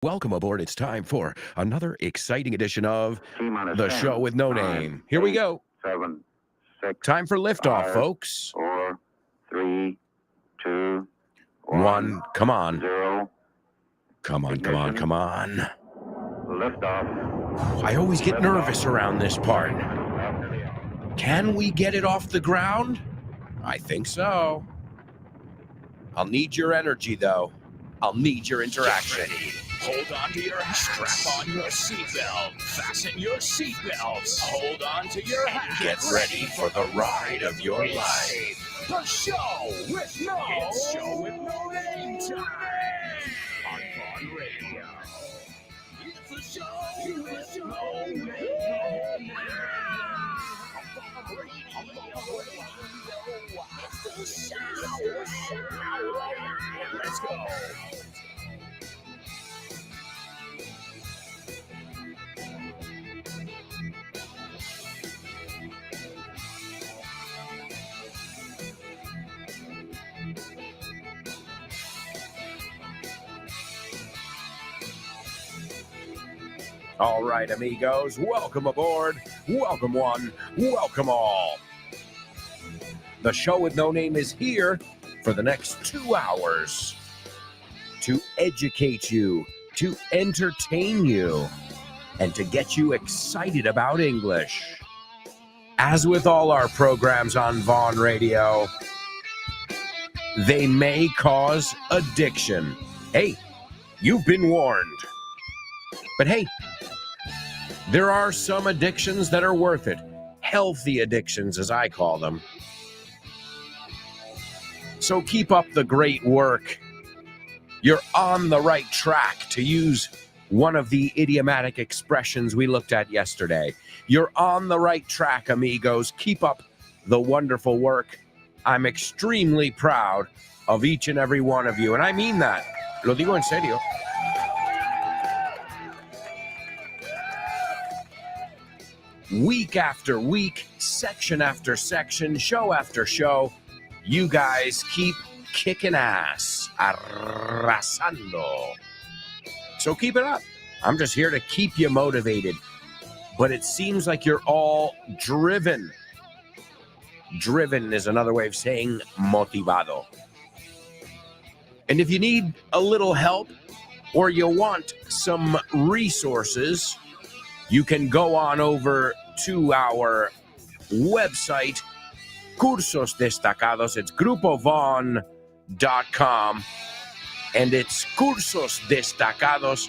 Welcome aboard. It's time for another exciting edition of The 10, Show with No 9, Name. Here we 8, go. 7, 6, Time for liftoff, 5, folks. 4, 3, 2, 1. Come on. 0. Come on. Liftoff. I always get nervous around this part. Can we get it off the ground? I think so. I'll need your energy, though. I'll need your interaction. Hold on to your hats. Strap on your seatbelt. Fasten your seatbelts. Hold on to your hats. Get ready for the ride of your life. The show with no name time on Vaughn Radio. It's the show with no name. It's the show. Let's go. All right, amigos, welcome aboard. Welcome one, welcome all. The Show with No Name is here for the next 2 hours to educate you, to entertain you, and to get you excited about English. As with all our programs on Vaughn Radio, they may cause addiction. Hey, you've been warned. But hey, there are some addictions that are worth it. Healthy addictions, as I call them. So keep up the great work. You're on the right track, to use one of the idiomatic expressions we looked at yesterday. You're on the right track, amigos. Keep up the wonderful work. I'm extremely proud of each and every one of you. And I mean that. Lo digo en serio. Week after week, section after section, show after show, you guys keep kicking ass, arrasando. So keep it up. I'm just here to keep you motivated. But it seems like you're all driven. Driven is another way of saying motivado. And if you need a little help or you want some resources, you can go on over to our website, Cursos Destacados. It's grupovon.com, and it's Cursos Destacados,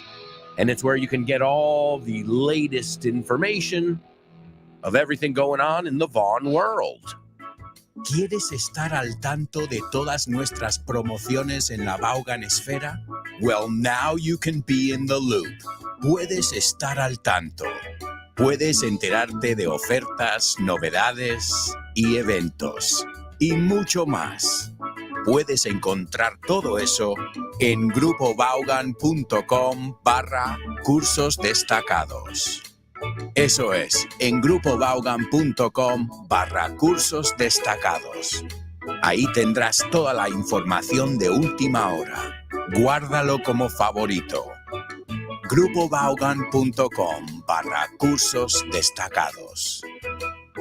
and it's where you can get all the latest information of everything going on in the Vaughn world. ¿Quieres estar al tanto de todas nuestras promociones en la Vaughan Esfera? Well, now you can be in the loop. Puedes estar al tanto. Puedes enterarte de ofertas, novedades y eventos. Y mucho más. Puedes encontrar todo eso en grupovaughan.com/cursos destacados. Eso es, en grupovaughan.com/cursos destacados. Ahí tendrás toda la información de última hora. Guárdalo como favorito. grupovaughan.com/cursos destacados.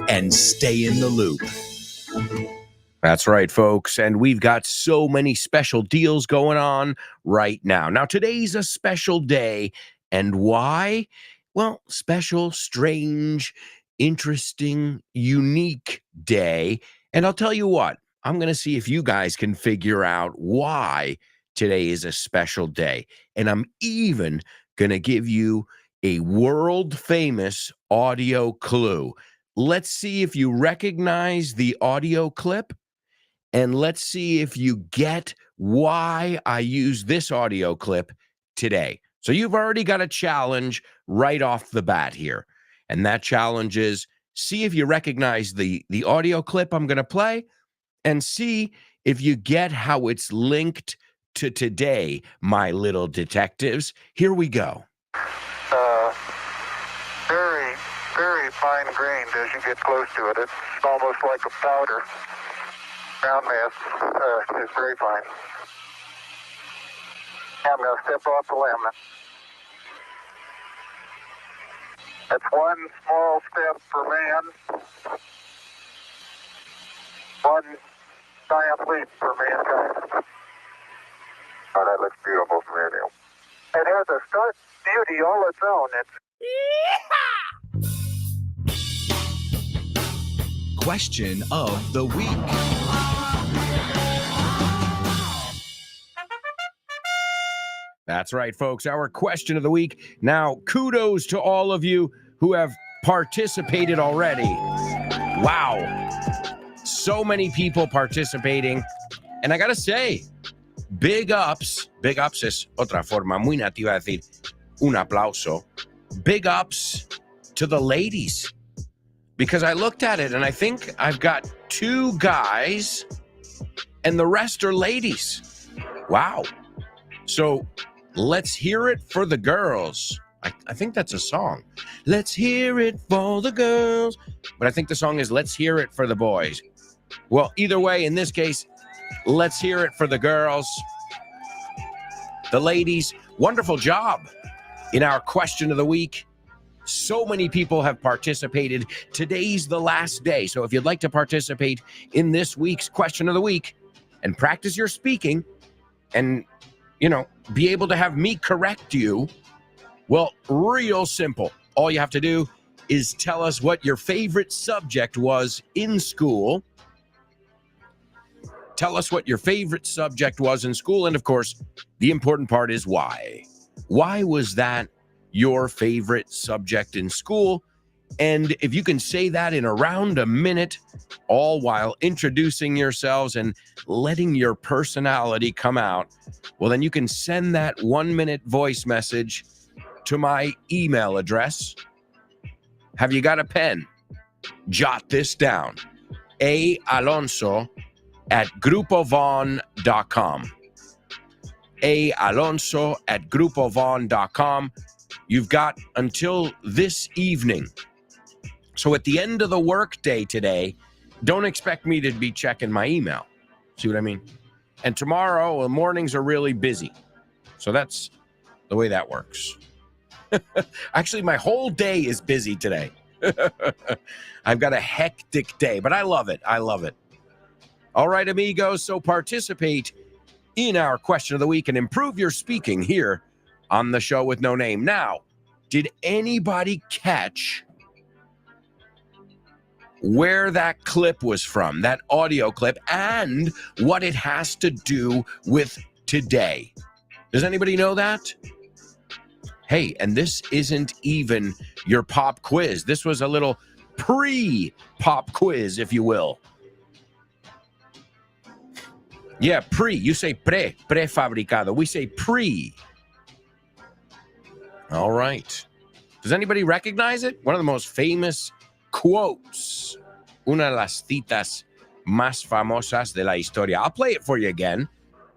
And stay in the loop. That's right, folks. And we've got so many special deals going on right now. Now, today's a special day. And why? Well, special, strange, interesting, unique day. And I'll tell you what, I'm going to see if you guys can figure out why today is a special day. And I'm even going to give you a world-famous audio clue. Let's see if you recognize the audio clip, and let's see if you get why I use this audio clip today. So you've already got a challenge right off the bat here. And that challenge is, see if you recognize the audio clip I'm going to play, and see if you get how it's linked to today, my little detectives. Here we go. Very, very fine grained as you get close to it. It's almost like a powder. Ground mass is very fine. I'm going to step off the limb. That's one small step for man, one giant leap for mankind. Oh, that looks beautiful from here, Neil. It has a stark beauty all its own. It's Question of the week. That's right, folks. Our question of the week. Now, kudos to all of you who have participated already. Wow. So many people participating. And I got to say, big ups. Big ups es otra forma muy nativa de decir un aplauso. Big ups to the ladies. Because I looked at it and I think I've got 2 guys and the rest are ladies. Wow. So let's hear it for the girls. I think that's a song. Let's hear it for the girls. But I think the song is Let's Hear It for the Boys. Well, either way, in this case, let's hear it for the girls. The ladies, wonderful job in our question of the week. So many people have participated. Today's the last day. So if you'd like to participate in this week's question of the week and practice your speaking and, be able to have me correct you, well, real simple. All you have to do is tell us what your favorite subject was in school. Tell us what your favorite subject was in school. And of course, the important part is why. Why was that your favorite subject in school? And if you can say that in around a minute, all while introducing yourselves and letting your personality come out, well, then you can send that 1-minute voice message to my email address. Have you got a pen? Jot this down. alonso@grupovon.com. alonso@grupovon.com. You've got until this evening. So at the end of the workday today, don't expect me to be checking my email. See what I mean? And tomorrow, well, mornings are really busy. So that's the way that works. Actually, my whole day is busy today. I've got a hectic day, but I love it. I love it. All right, amigos. So participate in our question of the week and improve your speaking here on the show with no name. Now, did anybody catch where that clip was from, that audio clip, and what it has to do with today? Does anybody know that? Hey, and this isn't even your pop quiz. This was a little pre-pop quiz, if you will. Yeah, pre. You say prefabricado. We say pre. All right. Does anybody recognize it? One of the most famous quotes. Una de las citas más famosas de la historia. I'll play it for you again.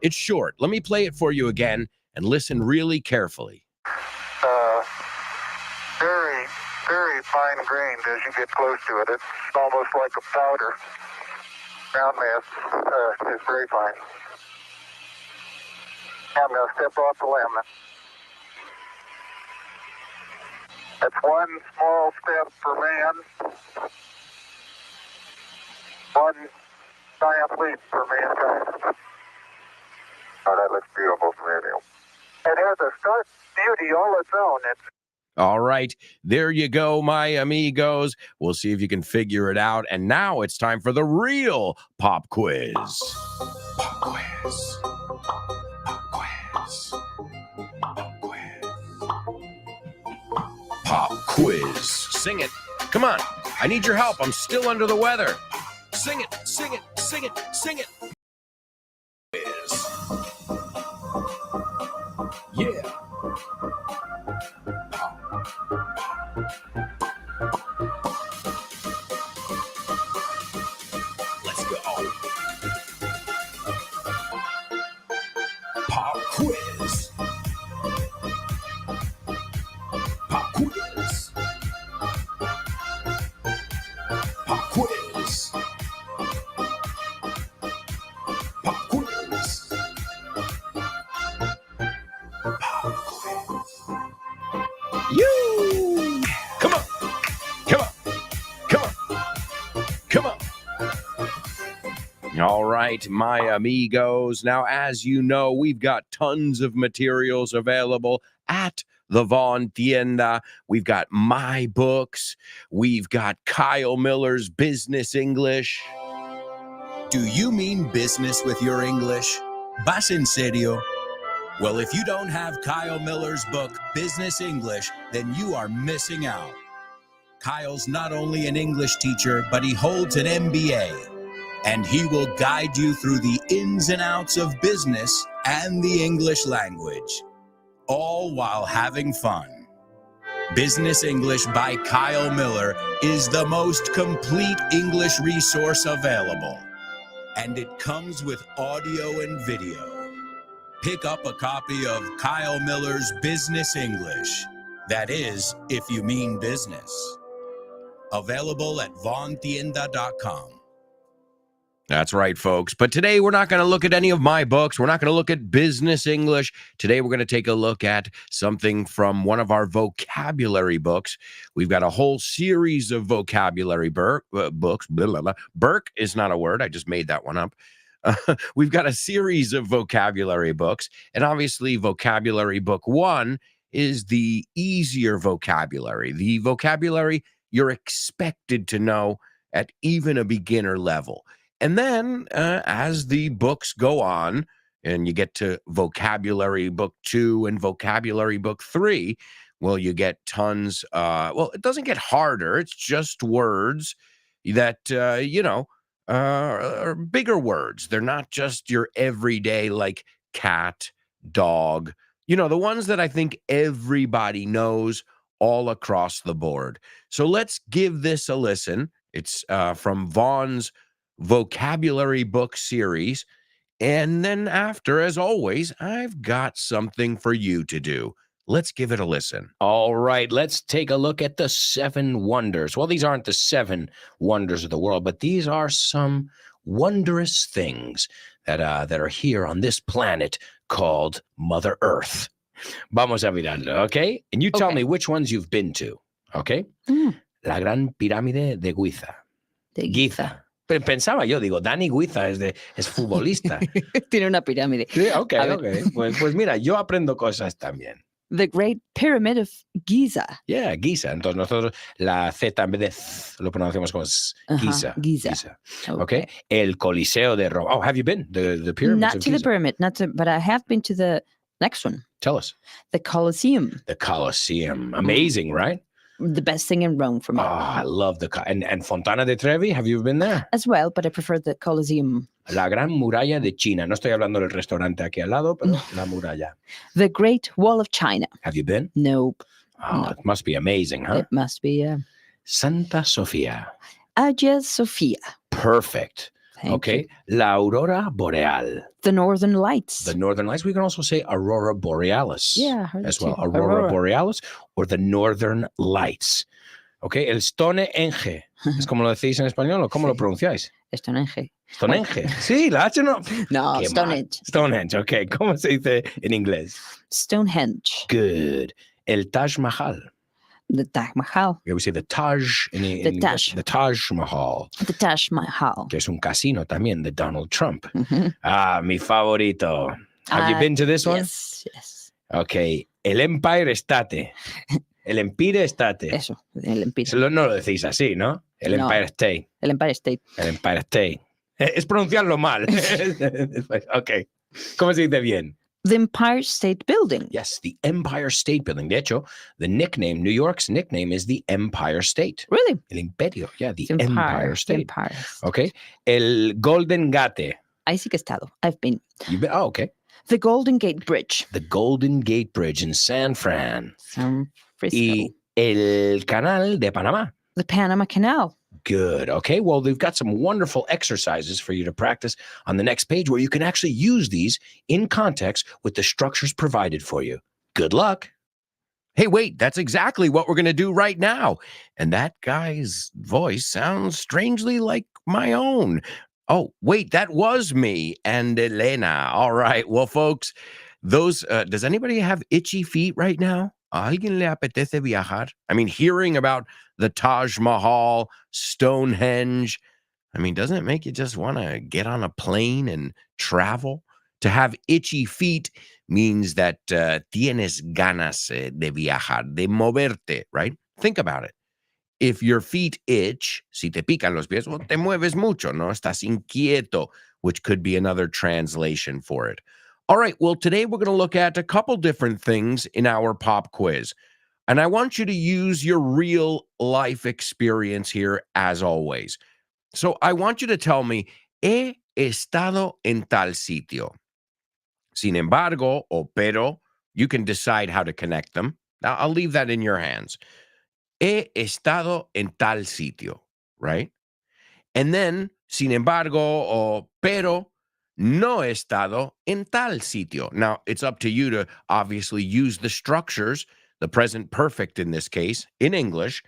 It's short. Let me play it for you again and listen really carefully. very, very fine grained as you get close to it. It's almost like a powder. Ground mass is very fine. I'm going to step off the limb. That's one small step for man, one giant leap for mankind. Oh, that looks beautiful from here, Neil. It has a stark beauty all its own. All right, there you go, my amigos. We'll see if you can figure it out. And now it's time for the real pop quiz. Pop quiz. Pop quiz. Pop quiz. Pop quiz. Sing it. Come on. I need your help. I'm still under the weather. Sing it, sing it, sing it, sing it. Quiz. Yeah. Let's go. Pop quiz. Pop quiz. Pop quiz. Pop quiz. Pop quiz. You. Come on. All right, my amigos. Now, as you know, we've got tons of materials available at the Von Tienda. We've got my books. We've got Kyle Miller's Business English. Do you mean business with your English? ¿Vas en serio? Well, if you don't have Kyle Miller's book, Business English, then you are missing out. Kyle's not only an English teacher, but he holds an MBA. And he will guide you through the ins and outs of business and the English language, all while having fun. Business English by Kyle Miller is the most complete English resource available. And it comes with audio and video. Pick up a copy of Kyle Miller's Business English. That is, if you mean business. Available at vontienda.com. That's right, folks. But today we're not going to look at any of my books. We're not going to look at Business English. Today we're going to take a look at something from one of our vocabulary books. We've got a whole series of vocabulary books. Blah, blah, blah. Burke is not a word. I just made that one up. We've got a series of vocabulary books. And obviously, vocabulary book 1 is the easier vocabulary, the vocabulary you're expected to know at even a beginner level. And then as the books go on and you get to vocabulary book 2 and vocabulary book 3, well, you get tons. Well, it doesn't get harder. It's just words that, are bigger words. They're not just your everyday like cat, dog, the ones that I think everybody knows all across the board. So let's give this a listen. It's from Vaughn's vocabulary book series. And then after, as always, I've got something for you to do. Let's give it a listen. All right, let's take a look at the 7 wonders. Well, these aren't the 7 wonders of the world, but these are some wondrous things that are here on this planet called Mother Earth. Vamos a mirarlo, okay? And you tell me which ones you've been to, okay? La Gran Pirámide de Giza. De Giza. Pensaba yo, digo, Dani Guiza es futbolista. Tiene una pirámide. Sí, ok. Pues mira, yo aprendo cosas también. The Great Pyramid of Giza. Yeah, Giza. Entonces nosotros la Z en vez de Z lo pronunciamos como Giza. Giza. Okay. El Coliseo de Roma. Oh, have you been? The pyramids Not of to Giza? the pyramid, but I have been to the next one. Tell us. The Colosseum. The Colosseum. Amazing, right? The best thing in Rome for me. Oh, I love and Fontana de Trevi. Have you been there? As well, but I prefer the Colosseum. La Gran Muralla de China. No estoy hablando del restaurante aquí al lado, pero la muralla. The Great Wall of China. Have you been? Nope. Oh, No. It must be amazing, huh? It must be. Santa Sofia. Hagia Sophia. Perfect. Thank you. La Aurora Boreal. The Northern Lights. The Northern Lights. We can also say Aurora Borealis. Yeah, I heard as that well. too. Aurora Borealis or the Northern Lights. Okay, el Stonehenge. ¿Es como lo decís en español o cómo lo pronunciáis? Stonehenge. Stonehenge. Sí, la H no. No, Qué Stonehenge. mal. Stonehenge, ok. ¿Cómo se dice en inglés? Stonehenge. Good. El Taj Mahal. The Taj Mahal. We say the Taj in English. Taj. The Taj Mahal. The Taj Mahal. Que es un casino también de Donald Trump. Mhm. Mi favorito. Have you been to this one? Yes. Ok. El Empire State. El Empire State. Eso, el Empire. No lo decís así, ¿no? El No. Empire State. El Empire State. El Empire State. Es pronunciarlo mal. Ok. ¿Cómo se dice bien? The Empire State Building. Yes, the Empire State Building. De hecho, New York's nickname is the Empire State. Really? El Imperio. Yeah, the The Empire State. Empire. Ok. El Golden Gate. Ahí sí que he estado. I've been. Oh, okay. The Golden Gate Bridge. The Golden Gate Bridge in San Fran. San Francisco. Y el Canal de Panamá. The Panama Canal. Good. Okay. Well, they've got some wonderful exercises for you to practice on the next page where you can actually use these in context with the structures provided for you. Good luck. Hey, wait, that's exactly what we're going to do right now. And that guy's voice sounds strangely like my own. Oh, wait, that was me and Elena. All right. Well, folks, does anybody have itchy feet right now? ¿A alguien le apetece viajar? I mean, hearing about the Taj Mahal, Stonehenge, I mean, doesn't it make you just want to get on a plane and travel? To have itchy feet means that tienes ganas de viajar, de moverte, right? Think about it. If your feet itch, si te pican los pies, well, te mueves mucho, no? Estás inquieto, which could be another translation for it. All right, well, today we're going to look at a couple different things in our pop quiz. And I want you to use your real life experience here as always. So I want you to tell me, he estado en tal sitio. Sin embargo, o pero, you can decide how to connect them. Now, I'll leave that in your hands. He estado en tal sitio, right? And then, sin embargo, o pero, no he estado en tal sitio. Now, it's up to you to obviously use the structures, the present perfect in this case, in English.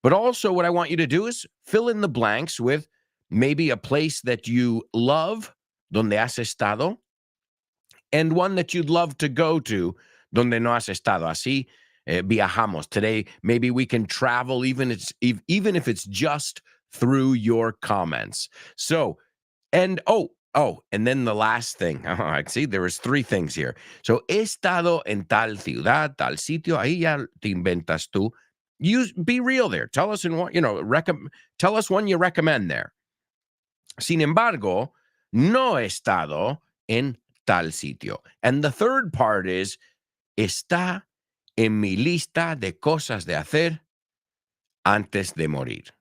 But also, what I want you to do is fill in the blanks with maybe a place that you love, donde has estado, and one that you'd love to go to, donde no has estado. Así viajamos. Today, maybe we can travel even if it's just through your comments. So, and and then the last thing. I see there was 3 things here. So, he estado en tal ciudad, tal sitio. Ahí ya te inventas tú. Be real there. Tell us tell us one you recommend there. Sin embargo, no he estado en tal sitio. And the third part is, está en mi lista de cosas de hacer antes de morir.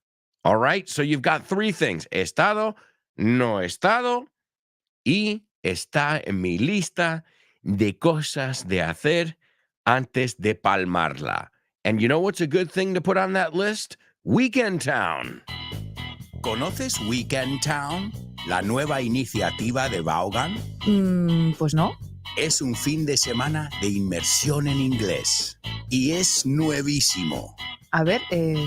All right? So you've got 3 things. He estado, no he estado, y está en mi lista de cosas de hacer antes de palmarla. And you know what's a good thing to put on that list? Weekend Town. ¿Conoces Weekend Town? La nueva iniciativa de Vaughan. Pues no. Es un fin de semana de inmersión en inglés. Y es nuevísimo. A ver,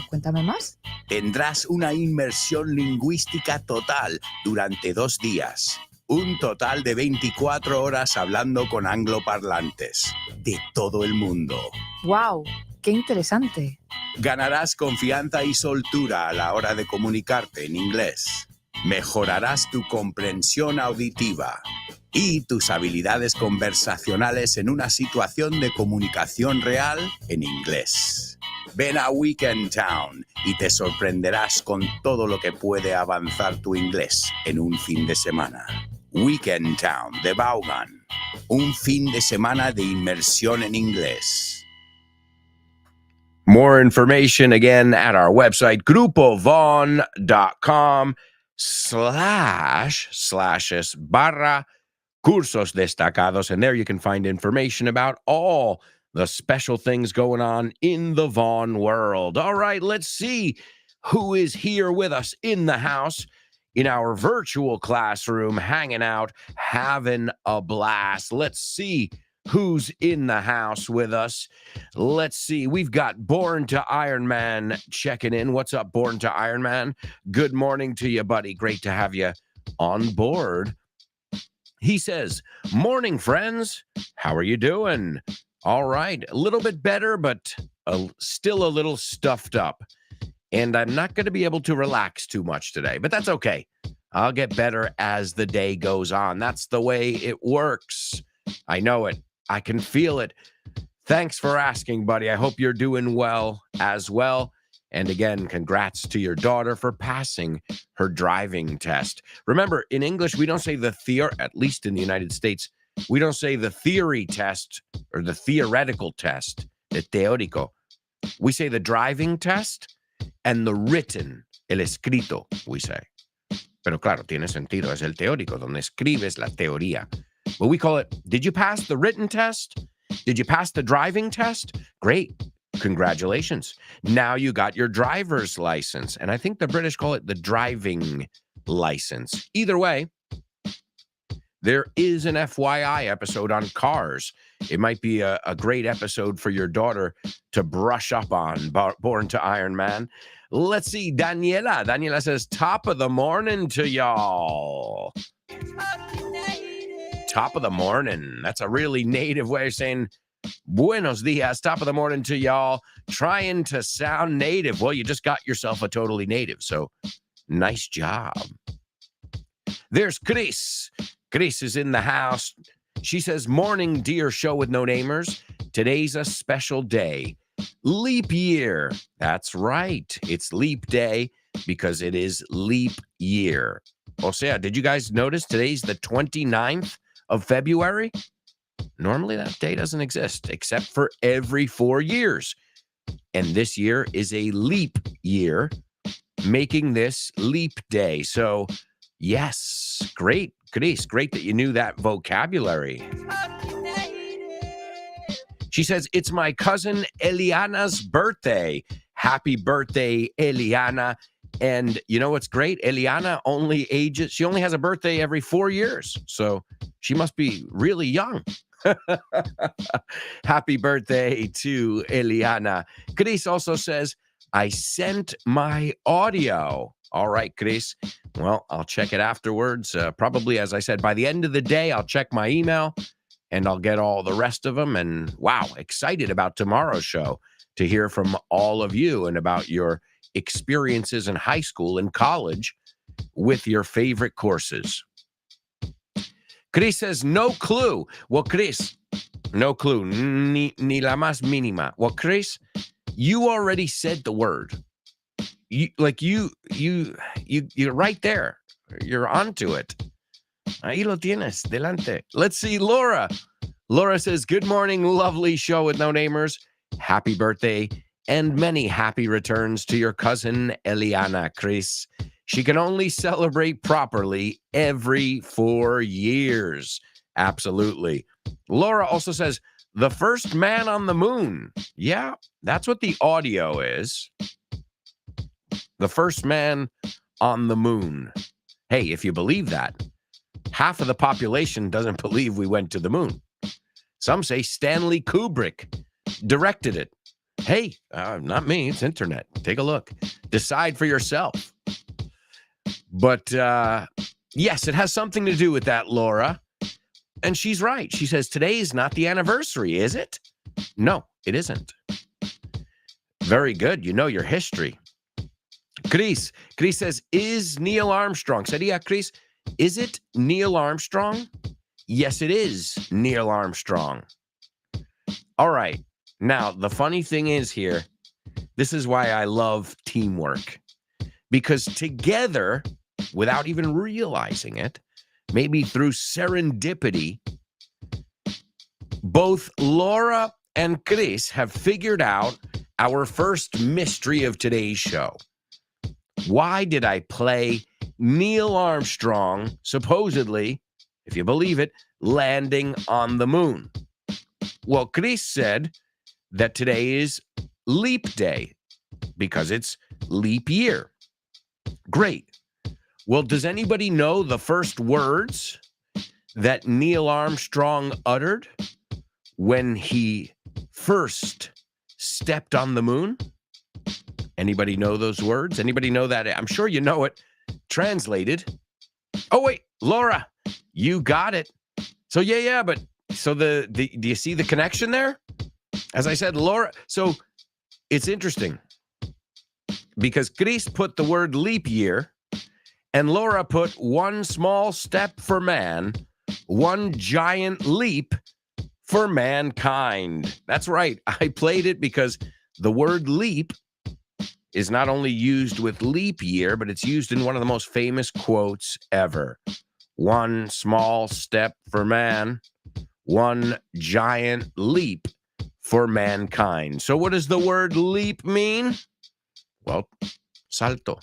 cuéntame más. Tendrás una inmersión lingüística total durante 2 días. Un total de 24 horas hablando con angloparlantes de todo el mundo. ¡Wow! ¡Qué interesante! Ganarás confianza y soltura a la hora de comunicarte en inglés. Mejorarás tu comprensión auditiva y tus habilidades conversacionales en una situación de comunicación real en inglés. Ven a Weekend Town y te sorprenderás con todo lo que puede avanzar tu inglés en un fin de semana. Weekend Town de Vaughan. Un fin de semana de inmersión en inglés. More information again at our website, grupovon.com/cursos destacados. And there you can find information about all the special things going on in the Vaughn world. All right, let's see who is here with us in the house, in our virtual classroom, hanging out, having a blast. Let's see who's in the house with us. Let's see. We've got Born to Iron Man checking in. What's up, Born to Iron Man? Good morning to you, buddy. Great to have you on board. He says, morning, friends. How are you doing? All right. A little bit better, but still a little stuffed up. And I'm not going to be able to relax too much today, but that's okay. I'll get better as the day goes on. That's the way it works. I know it. I can feel it. Thanks for asking, buddy. I hope you're doing well as well. And again, congrats to your daughter for passing her driving test. Remember, in English, we don't say at least in the United States, we don't say the theory test or the theoretical test, el teórico. We say the driving test and the written, el escrito, we say. Pero claro, tiene sentido, es el teórico, donde escribes la teoría. But we call it, did you pass the written test? Did you pass the driving test? Great. Congratulations. Now you got your driver's license. And I think the British call it the driving license. Either way, there is an FYI episode on cars. It might be a great episode for your daughter to brush up on, Born to Iron Man. Let's see, Daniela. Daniela says, top of the morning to y'all. Top of the morning. That's a really native way of saying buenos dias. Top of the morning to y'all. Trying to sound native. Well, you just got yourself a totally native. So nice job. There's Chris. Chris is in the house. She says, morning, dear show with no namers. Today's a special day. Leap year. That's right. It's leap day because it is leap year. O sea, did you guys notice today's the 29th of February? Normally that day doesn't exist except for every 4 years. And this year is a leap year, making this leap day. So, yes, great, Chris, great that you knew that vocabulary. She says, it's my cousin Eliana's birthday. Happy birthday, Eliana. And you know what's great? Eliana she only has a birthday every 4 years. So she must be really young. Happy birthday to Eliana. Chris also says, I sent my audio. All right, Chris. Well, I'll check it afterwards. Probably, as I said, by the end of the day, I'll check my email and I'll get all the rest of them. And wow, excited about tomorrow's show to hear from all of you and about your experiences in high school and college with your favorite courses. Chris says, no clue. Well, Chris, no clue. Ni la más mínima. Well, Chris, you already said the word. You're right there. You're onto it. Ahí lo tienes. Delante. Let's see, Laura. Laura says, good morning, lovely show with no namers. Happy birthday and many happy returns to your cousin Eliana, Chris. She can only celebrate properly every 4 years. Absolutely. Laura also says, the first man on the moon. Yeah, that's what the audio is. The first man on the moon. Hey, if you believe that, half of the population doesn't believe we went to the moon. Some say Stanley Kubrick directed it. Hey, not me. It's internet. Take a look. Decide for yourself. But yes, it has something to do with that, Laura. And she's right. She says, today is not the anniversary, is it? No, it isn't. Very good. You know your history. Chris says, is Neil Armstrong? Sería, Chris, is it Neil Armstrong? Yes, it is Neil Armstrong. All right. Now, the funny thing is here, this is why I love teamwork. Because together, without even realizing it, maybe through serendipity, both Laura and Chris have figured out our first mystery of today's show. Why did I play Neil Armstrong, supposedly, if you believe it, landing on the moon? Well, Chris said that today is leap day because it's leap year. Great. Well, does anybody know the first words that Neil Armstrong uttered when he first stepped on the moon? Anybody know those words? Anybody know that? I'm sure you know it. Translated. Oh, wait, Laura, you got it. So, but so do you see the connection there? As I said, Laura, so it's interesting because Chris put the word leap year and Laura put one small step for man, one giant leap for mankind. That's right. I played it because the word leap is not only used with leap year, but it's used in one of the most famous quotes ever. One small step for man, one giant leap for mankind. So what does the word leap mean? Well, salto.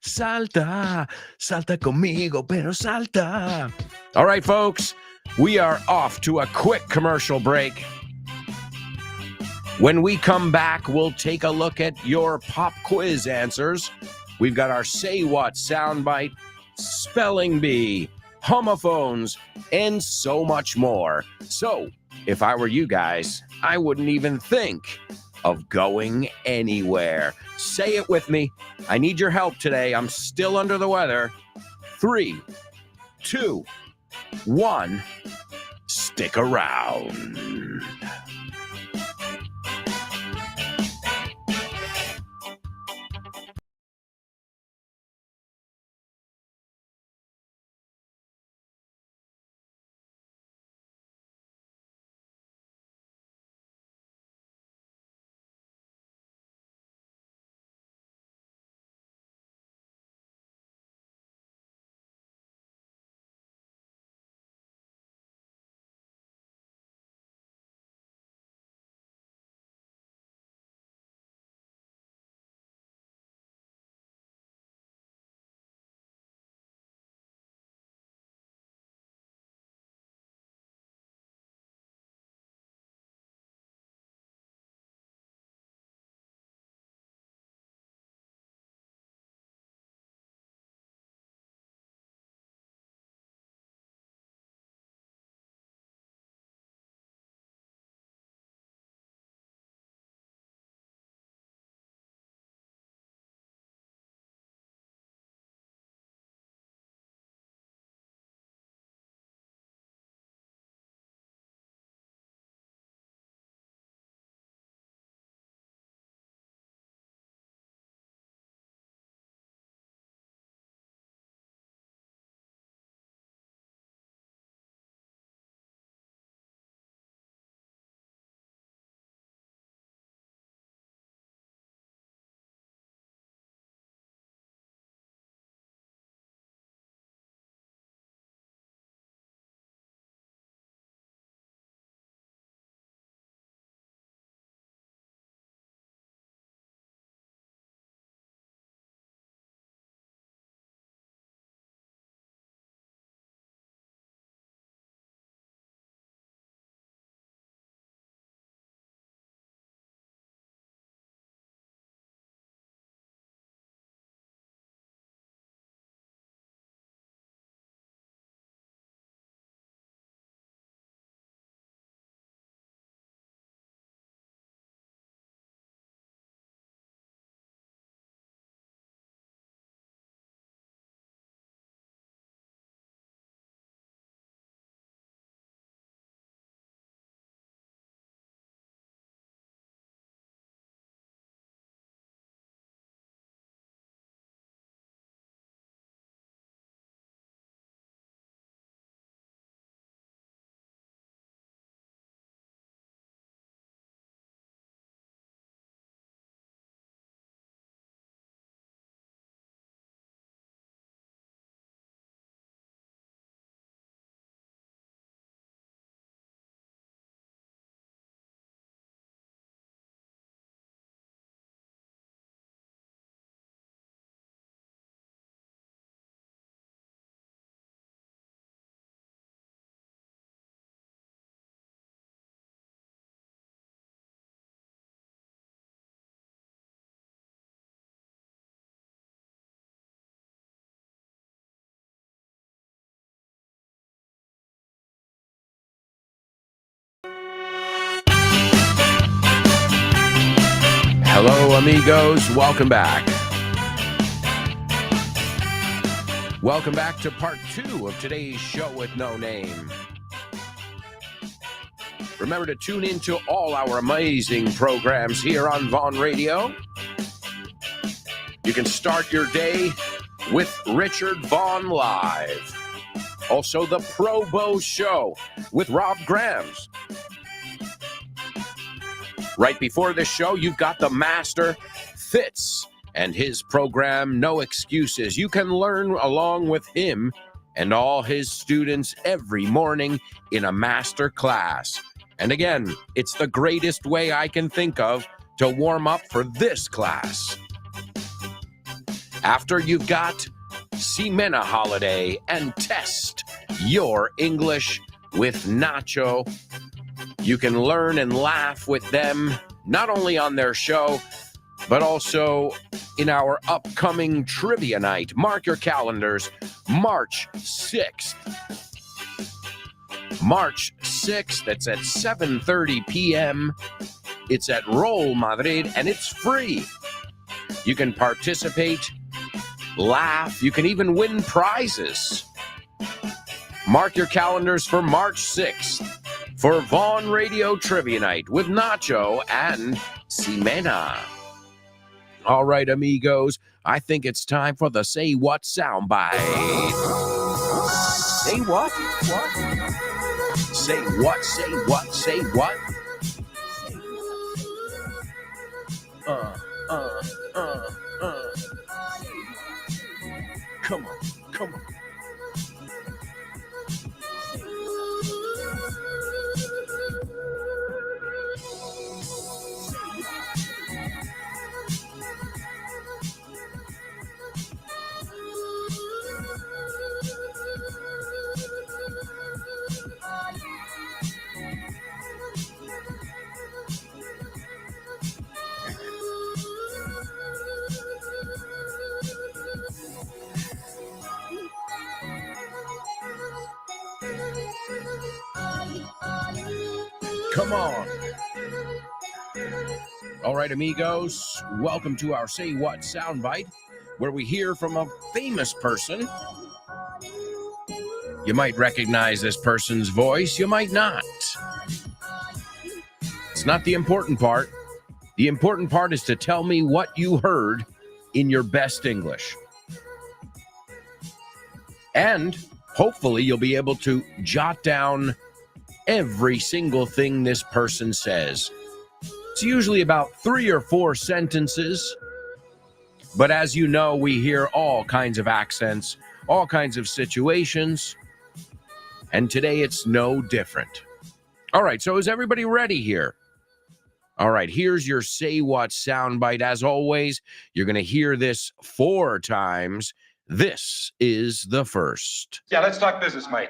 Salta, salta conmigo, pero salta. All right, folks, we are off to a quick commercial break. When we come back, we'll take a look at your pop quiz answers. We've got our Say What soundbite, spelling bee, homophones, and so much more. So, if I were you guys, I wouldn't even think of going anywhere. Say it with me. I need your help today. I'm still under the weather. 3, 2, 1. Stick around. Hello, amigos. Welcome back. Welcome back to part 2 of today's show with no name. Remember to tune into all our amazing programs here on Vaughn Radio. You can start your day with Richard Vaughn Live. Also, the Pro Bow Show with Rob Grams. Right before this show, you've got the Master Fitz and his program, No Excuses. You can learn along with him and all his students every morning in a master class. And again, it's the greatest way I can think of to warm up for this class. After you've got Ximena Holiday and Test Your English with Nacho. You can learn and laugh with them, not only on their show, but also in our upcoming trivia night. Mark your calendars, March 6th. March 6th, it's at 7:30 p.m. It's at Roll Madrid, and it's free. You can participate, laugh, you can even win prizes. Mark your calendars for March 6th for Vaughn Radio Trivia Night with Nacho and Ximena. All right, amigos, I think it's time for the Say What soundbite. Say what? What? Say what? Say what? Say what? Come on, come on. Come on. All right, amigos, welcome to our Say What soundbite, where we hear from a famous person. You might recognize this person's voice, you might not. It's not the important part. The important part is to tell me what you heard in your best English. And hopefully you'll be able to jot down every single thing this person says. It's usually about 3 or 4 sentences, but as you know, we hear all kinds of accents, all kinds of situations, and today it's no different. All right, so is everybody ready here? All right, here's your Say What soundbite. As always, you're going to hear this 4 times. This is the first. Yeah, let's talk business, mate.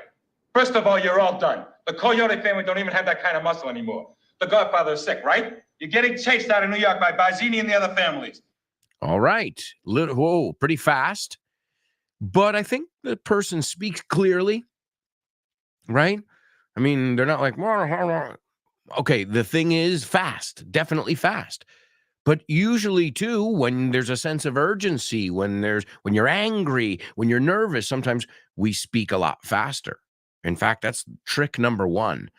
First of all, you're all done. The Coyote family don't even have that kind of muscle anymore. The Godfather is sick, right? You're getting chased out of New York by Barzini and the other families. All right. Whoa, pretty fast. But I think the person speaks clearly, right? I mean, they're not like, okay, the thing is fast, definitely fast. But usually, too, when there's a sense of urgency, when you're angry, when you're nervous, sometimes we speak a lot faster. In fact, that's trick number 1.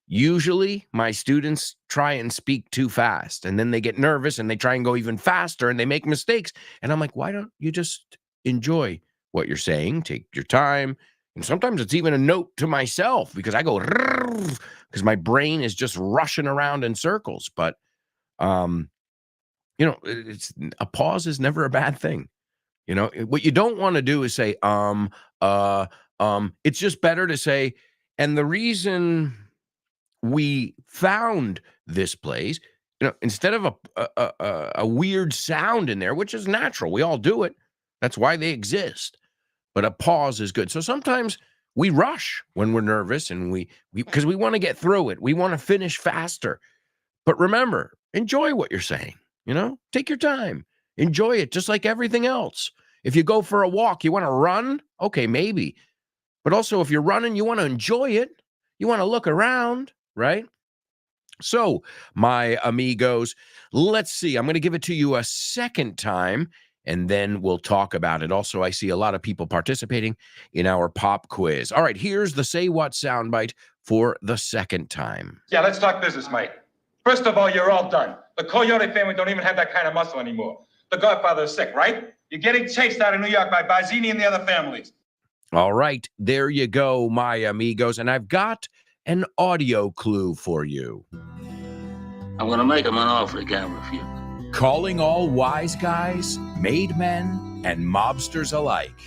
Usually, my students try and speak too fast, and then they get nervous, and they try and go even faster, and they make mistakes. And I'm like, why don't you just enjoy what you're saying? Take your time. And sometimes it's even a note to myself, because I go, because my brain is just rushing around in circles. But, it's a pause is never a bad thing. What you don't want to do is say, it's just better to say, and the reason we found this place, instead of a weird sound in there, which is natural, we all do it. That's why they exist. But a pause is good. So sometimes we rush when we're nervous, and because we want to get through it. We want to finish faster. But remember, enjoy what you're saying. Take your time. Enjoy it, just like everything else. If you go for a walk, you want to run? Okay, maybe. But also, if you're running, you want to enjoy it. You want to look around, right? So, my amigos, let's see. I'm going to give it to you a second time, and then we'll talk about it. Also, I see a lot of people participating in our pop quiz. All right, here's the Say What soundbite for the second time. Yeah, let's talk business, mate. First of all, you're all done. The Coyote family don't even have that kind of muscle anymore. The Godfather is sick, right? You're getting chased out of New York by Bazzini and the other families. All right, there you go, my amigos. And I've got an audio clue for you. I'm gonna make him an offer he can't refuse. Calling all wise guys, made men, and mobsters alike.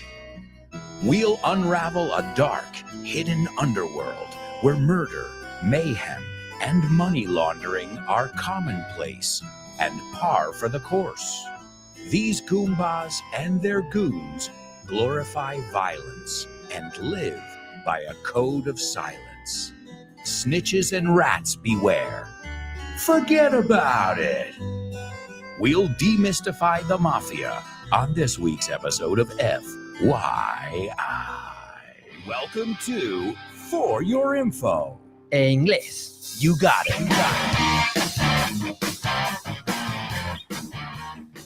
We'll unravel a dark, hidden underworld where murder, mayhem, and money laundering are commonplace and par for the course. These Goombas and their goons glorify violence and live by a code of silence. Snitches and rats beware. Forget about it. We'll demystify the mafia on this week's episode of FYI. Welcome to For Your Info. En inglés. You got it.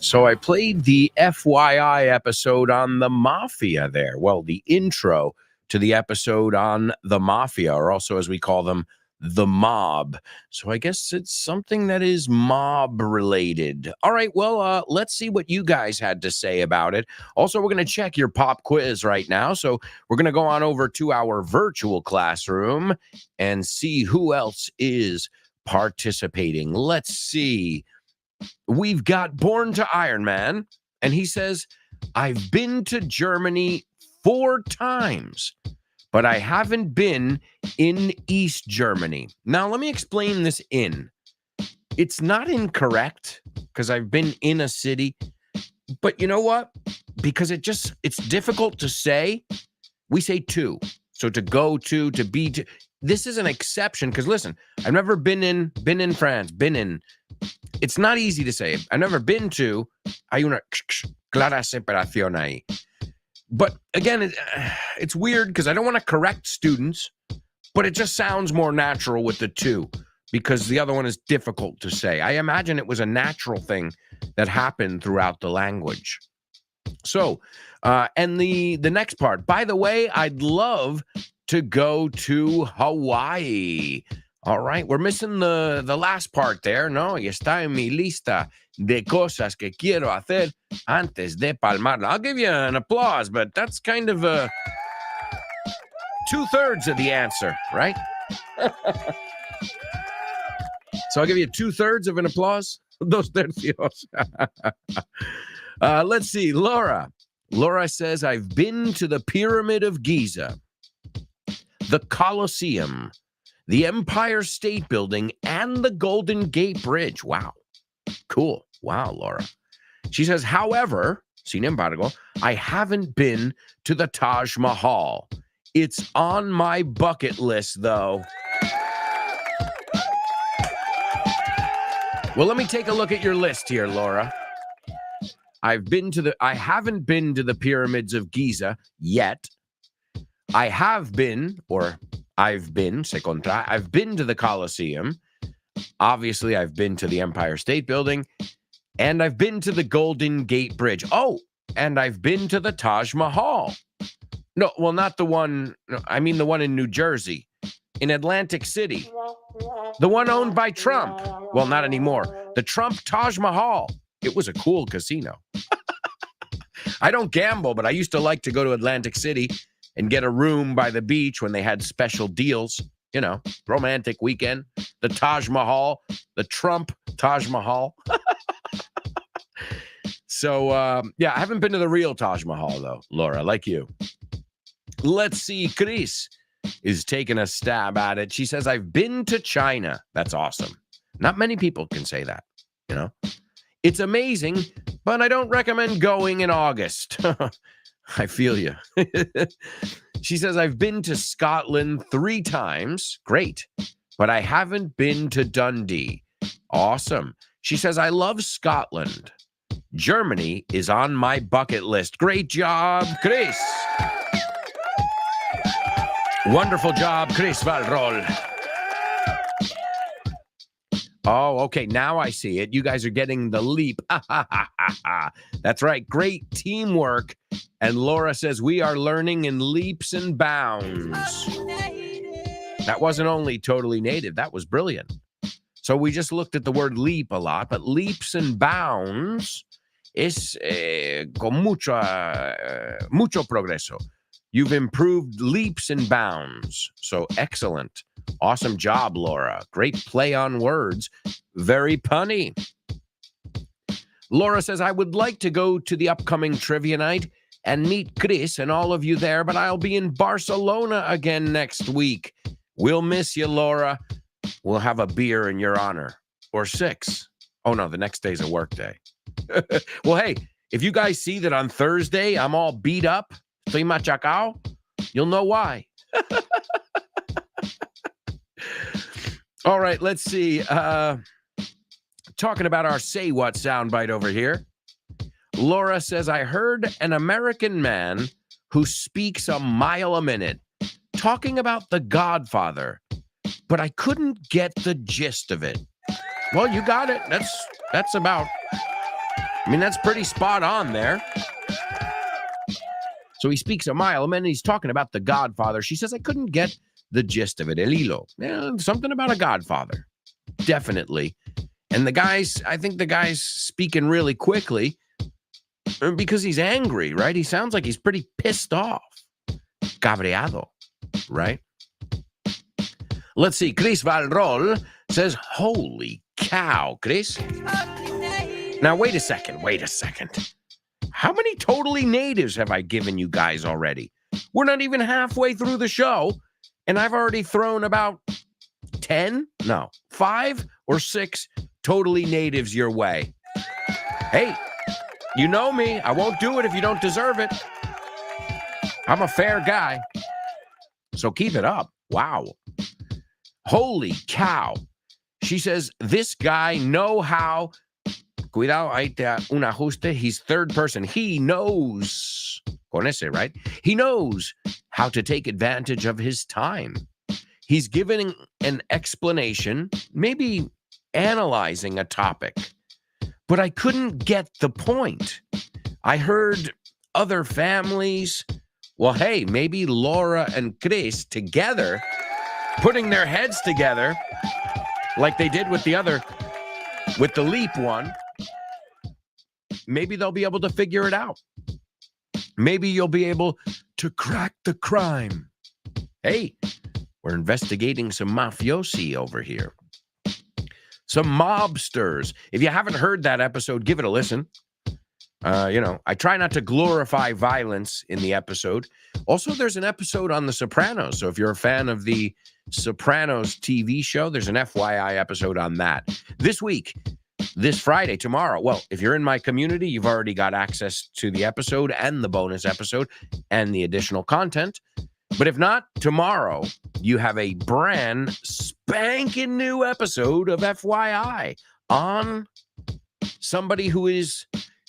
So I played the FYI episode on the Mafia there. Well, the intro to the episode on the Mafia, or also as we call them, the mob. So I guess it's something that is mob related. All right, well, let's see what you guys had to say about it. Also, we're going to check your pop quiz right now. So we're going to go on over to our virtual classroom and see who else is participating. Let's see. We've got Born to Iron Man, and he says, I've been to Germany 4 times, but I haven't been in East Germany. Now, let me explain this in. It's not incorrect because I've been in a city, but you know what? Because it's difficult to say. We say to. So to go to be to. This is an exception because listen, I've never been in France, it's not easy to say. I've never been to. Hay una clara separación ahí. But again, it's weird because I don't want to correct students, but it just sounds more natural with the two because the other one is difficult to say. I imagine it was a natural thing that happened throughout the language. So, and the next part, by the way, I'd love to go to Hawaii. All right, we're missing the last part there, ¿no? Y está en mi lista de cosas que quiero hacer antes de palmar. I'll give you an applause, but that's kind of 2/3 of the answer, right? So I'll give you 2/3 of an applause. Dos tercios. Let's see, Laura. Laura says, I've been to the Pyramid of Giza, the Colosseum, the Empire State Building, and the Golden Gate Bridge. Wow. Cool. Wow, Laura. She says, however, sin embargo, I haven't been to the Taj Mahal. It's on my bucket list, though. Well, let me take a look at your list here, Laura. I haven't been to the pyramids of Giza yet. I've been to the Colosseum. Obviously, I've been to the Empire State Building, and I've been to the Golden Gate Bridge. Oh, and I've been to the Taj Mahal. No, well, not the one. No, I mean the one in New Jersey, in Atlantic City. The one owned by Trump. Well, not anymore. The Trump Taj Mahal. It was a cool casino. I don't gamble, but I used to like to go to Atlantic City and get a room by the beach when they had special deals. You know, romantic weekend. The Taj Mahal, the Trump Taj Mahal. So, yeah, I haven't been to the real Taj Mahal, though, Laura, like you. Let's see. Chris is taking a stab at it. She says, I've been to China. That's awesome. Not many people can say that, you know. It's amazing, but I don't recommend going in August. I feel you. She says, I've been to Scotland 3 times. Great. But I haven't been to Dundee. Awesome. She says, I love Scotland. Germany is on my bucket list. Great job, Chris. Wonderful job, Chris Valrol. Oh, okay. Now I see it. You guys are getting the leap. That's right. Great teamwork. And Laura says we are learning in leaps and bounds. That wasn't only totally native. That was brilliant. So we just looked at the word leap a lot, but leaps and bounds es con mucho progreso. You've improved leaps and bounds. So excellent. Awesome job, Laura. Great play on words. Very punny. Laura says, I would like to go to the upcoming trivia night and meet Chris and all of you there, but I'll be in Barcelona again next week. We'll miss you, Laura. We'll have a beer in your honor. Or 6. Oh, no, the next day's a work day. Well, hey, if you guys see that on Thursday I'm all beat up, estoy machacao, you'll know why. All right, let's see. Talking about our Say What soundbite over here. Laura says, I heard an American man who speaks a mile a minute talking about The Godfather, but I couldn't get the gist of it. Well, you got it. That's about, I mean, that's pretty spot on there. So he speaks a mile a minute. He's talking about The Godfather. She says, I couldn't get the gist of it. El hilo. Yeah, something about a Godfather. Definitely. And I think the guy's speaking really quickly because he's angry, right? He sounds like he's pretty pissed off. Cabreado, right? Let's see. Chris Valrol says, holy cow, Chris. Now, wait a second. How many totally natives have I given you guys already? We're not even halfway through the show, and I've already thrown about 5 or 6 totally natives your way. Hey, you know me. I won't do it if you don't deserve it. I'm a fair guy. So keep it up. Wow. Holy cow. She says, this guy know how. Cuidado, ahí te un ajuste. He's third person. He knows. Con ese, right? He knows how to take advantage of his time. He's giving an explanation, maybe analyzing a topic, but I couldn't get the point. I heard other families. Well, hey, maybe Laura and Chris together, putting their heads together like they did with the leap one. Maybe they'll be able to figure it out. Maybe you'll be able to crack the crime. Hey, we're investigating some mafiosi over here. Some mobsters. If you haven't heard that episode, give it a listen. I try not to glorify violence in the episode. Also, there's an episode on The Sopranos. So if you're a fan of the Sopranos TV show, there's an FYI episode on that. This week, this Friday, tomorrow. Well, if you're in my community, you've already got access to the episode and the bonus episode and the additional content. But if not, tomorrow, you have a brand spanking new episode of FYI on somebody who is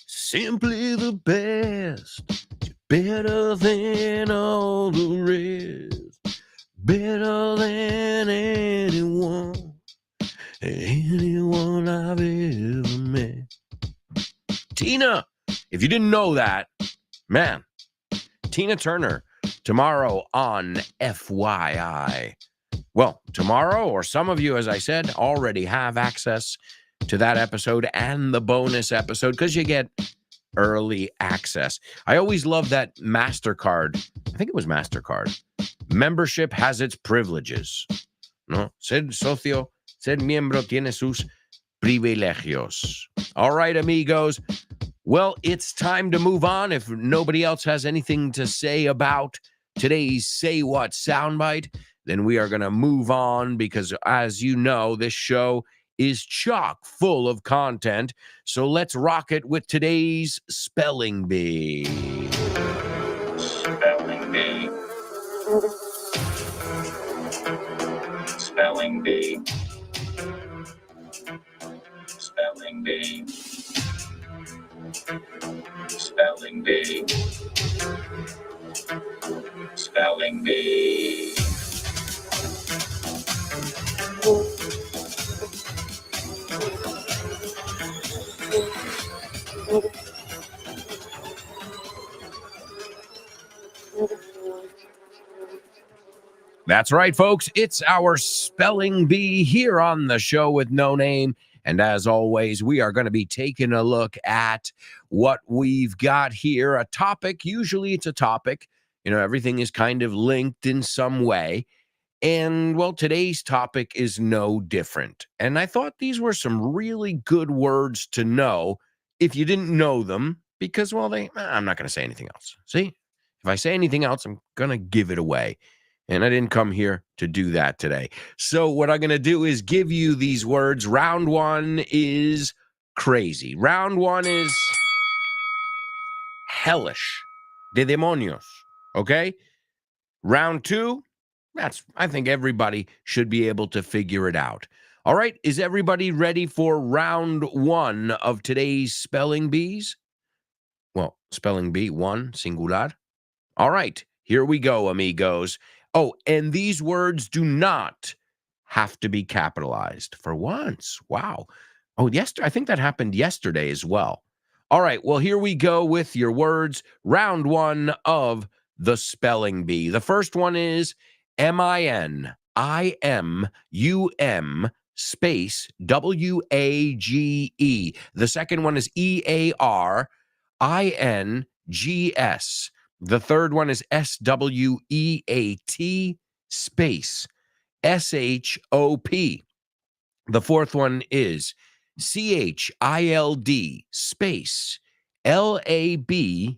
simply the best, better than all the rest, better than anyone I've ever met. Tina, if you didn't know that, man, Tina Turner, tomorrow on FYI. Well, tomorrow, or some of you, as I said, already have access to that episode and the bonus episode because you get early access. I always love that MasterCard. I think it was MasterCard. Membership has its privileges. No, ser socio, ser miembro tiene sus privilegios. All right, amigos. Well, it's time to move on. If nobody else has anything to say about today's Say What soundbite, then we are going to move on because, as you know, this show is chock full of content. So let's rock it with today's Spelling Bee. Spelling Bee. Spelling Bee. Spelling Bee. Spelling Bee. Spelling Bee. That's right, folks. It's our spelling bee here on the show with No Name. And as always, we are going to be taking a look at what we've got here. A topic, usually it's a topic. Everything is kind of linked in some way. And well, today's topic is no different. And I thought these were some really good words to know if you didn't know them, because, well, I'm not going to say anything else. See, if I say anything else, I'm going to give it away. And I didn't come here to do that today. So what I'm going to do is give you these words. Round one is crazy. Round one is hellish, de demonios. Okay? Round two, I think everybody should be able to figure it out. All right, is everybody ready for round one of today's spelling bees? Well, spelling bee one, singular. All right, here we go, amigos. Oh, and these words do not have to be capitalized for once. Wow. Oh, I think that happened yesterday as well. All right, well, here we go with your words. Round one of the spelling bee. The first one is MINIMUM space WAGE. The second one is EARINGS. The third one is SWEAT space SHOP. The fourth one is CHILD space LABOR.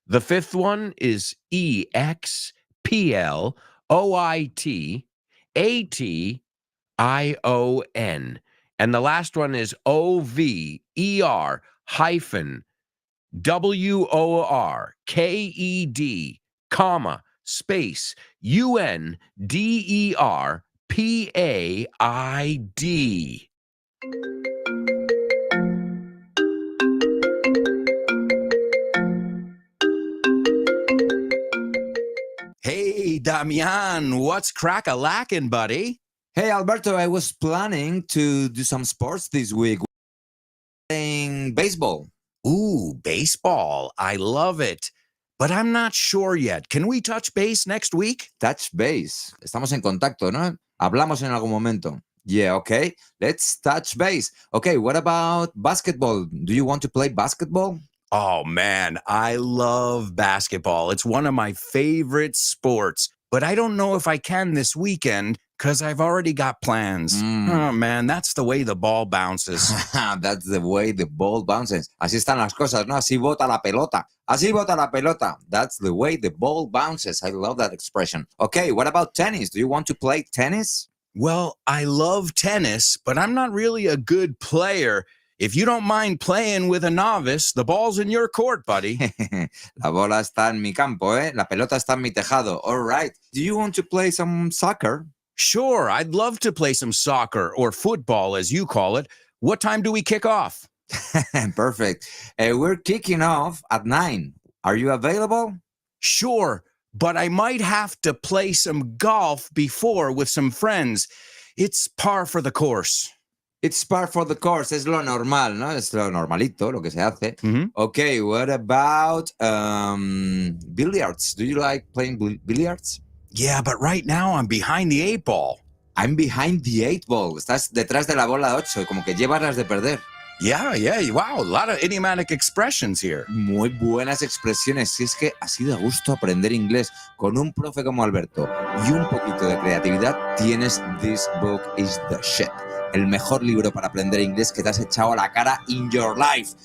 The fifth one is EXPLOITATION. And the last one is OVER hyphen WORKED, comma, space, UNDERPAID. Hey, Damian, what's crack-a-lackin', buddy? Hey, Alberto, I was planning to do some sports this week. Playing baseball. Ooh, baseball. I love it. But I'm not sure yet. Can we touch base next week? Touch base. Estamos en contacto, ¿no? Hablamos en algún momento. Yeah, okay. Let's touch base. Okay, what about basketball? Do you want to play basketball? Oh, man, I love basketball. It's one of my favorite sports. But I don't know if I can this weekend because I've already got plans. Oh, man, that's the way the ball bounces. That's the way the ball bounces. Así están las cosas, ¿no? Así bota la pelota. Así bota la pelota. That's the way the ball bounces. I love that expression. Okay, what about tennis? Do you want to play tennis? Well, I love tennis, but I'm not really a good player. If you don't mind playing with a novice, the ball's in your court, buddy. La bola está en mi campo, ¿eh? La pelota está en mi tejado. All right. Do you want to play some soccer? Sure, I'd love to play some soccer or football, as you call it. What time do we kick off? Perfect. We're kicking off at 9. Are you available? Sure, but I might have to play some golf before with some friends. It's par for the course. It's par for the course. Es lo normal, ¿no? Es lo normalito, lo que se hace. Mhm. Okay, what about billiards? Do you like playing billiards? Yeah, but right now I'm behind the 8 ball. I'm behind the 8 ball. Estás detrás de la bola 8, como que llevas las de perder. Yeah, wow, a lot of idiomatic expressions here. Muy buenas expresiones. Si es que así da gusto aprender inglés con un profe como Alberto y un poquito de creatividad, tienes This Book is the Shit. El mejor libro para aprender inglés que te has echado a la cara in your life.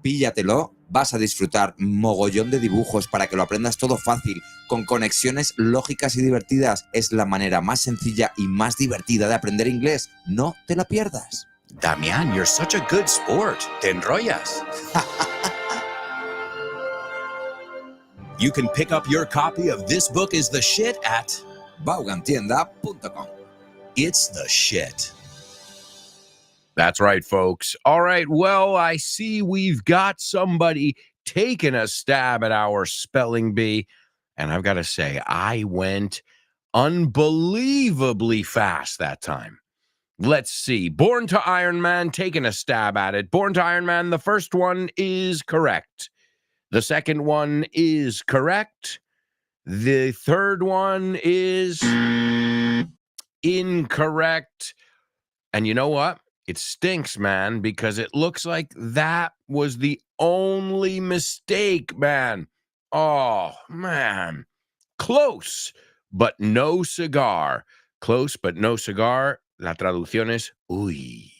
Píllatelo, vas a disfrutar mogollón de dibujos para que lo aprendas todo fácil, con conexiones lógicas y divertidas. Es la manera más sencilla y más divertida de aprender inglés. No te la pierdas. Damian, you're such a good sport. Te enrollas. You can pick up your copy of This Book is the Shit at vaughantienda.com. It's the Shit. That's right, folks. All right, well, I see we've got somebody taking a stab at our spelling bee. And I've got to say, I went unbelievably fast that time. Let's see. Born to Iron Man, taking a stab at it. Born to Iron Man, the first one is correct. The second one is correct. The third one is incorrect. And you know what? It stinks, man, because it looks like that was the only mistake, man. Oh, man. Close, but no cigar. Close, but no cigar. La traducción es uy,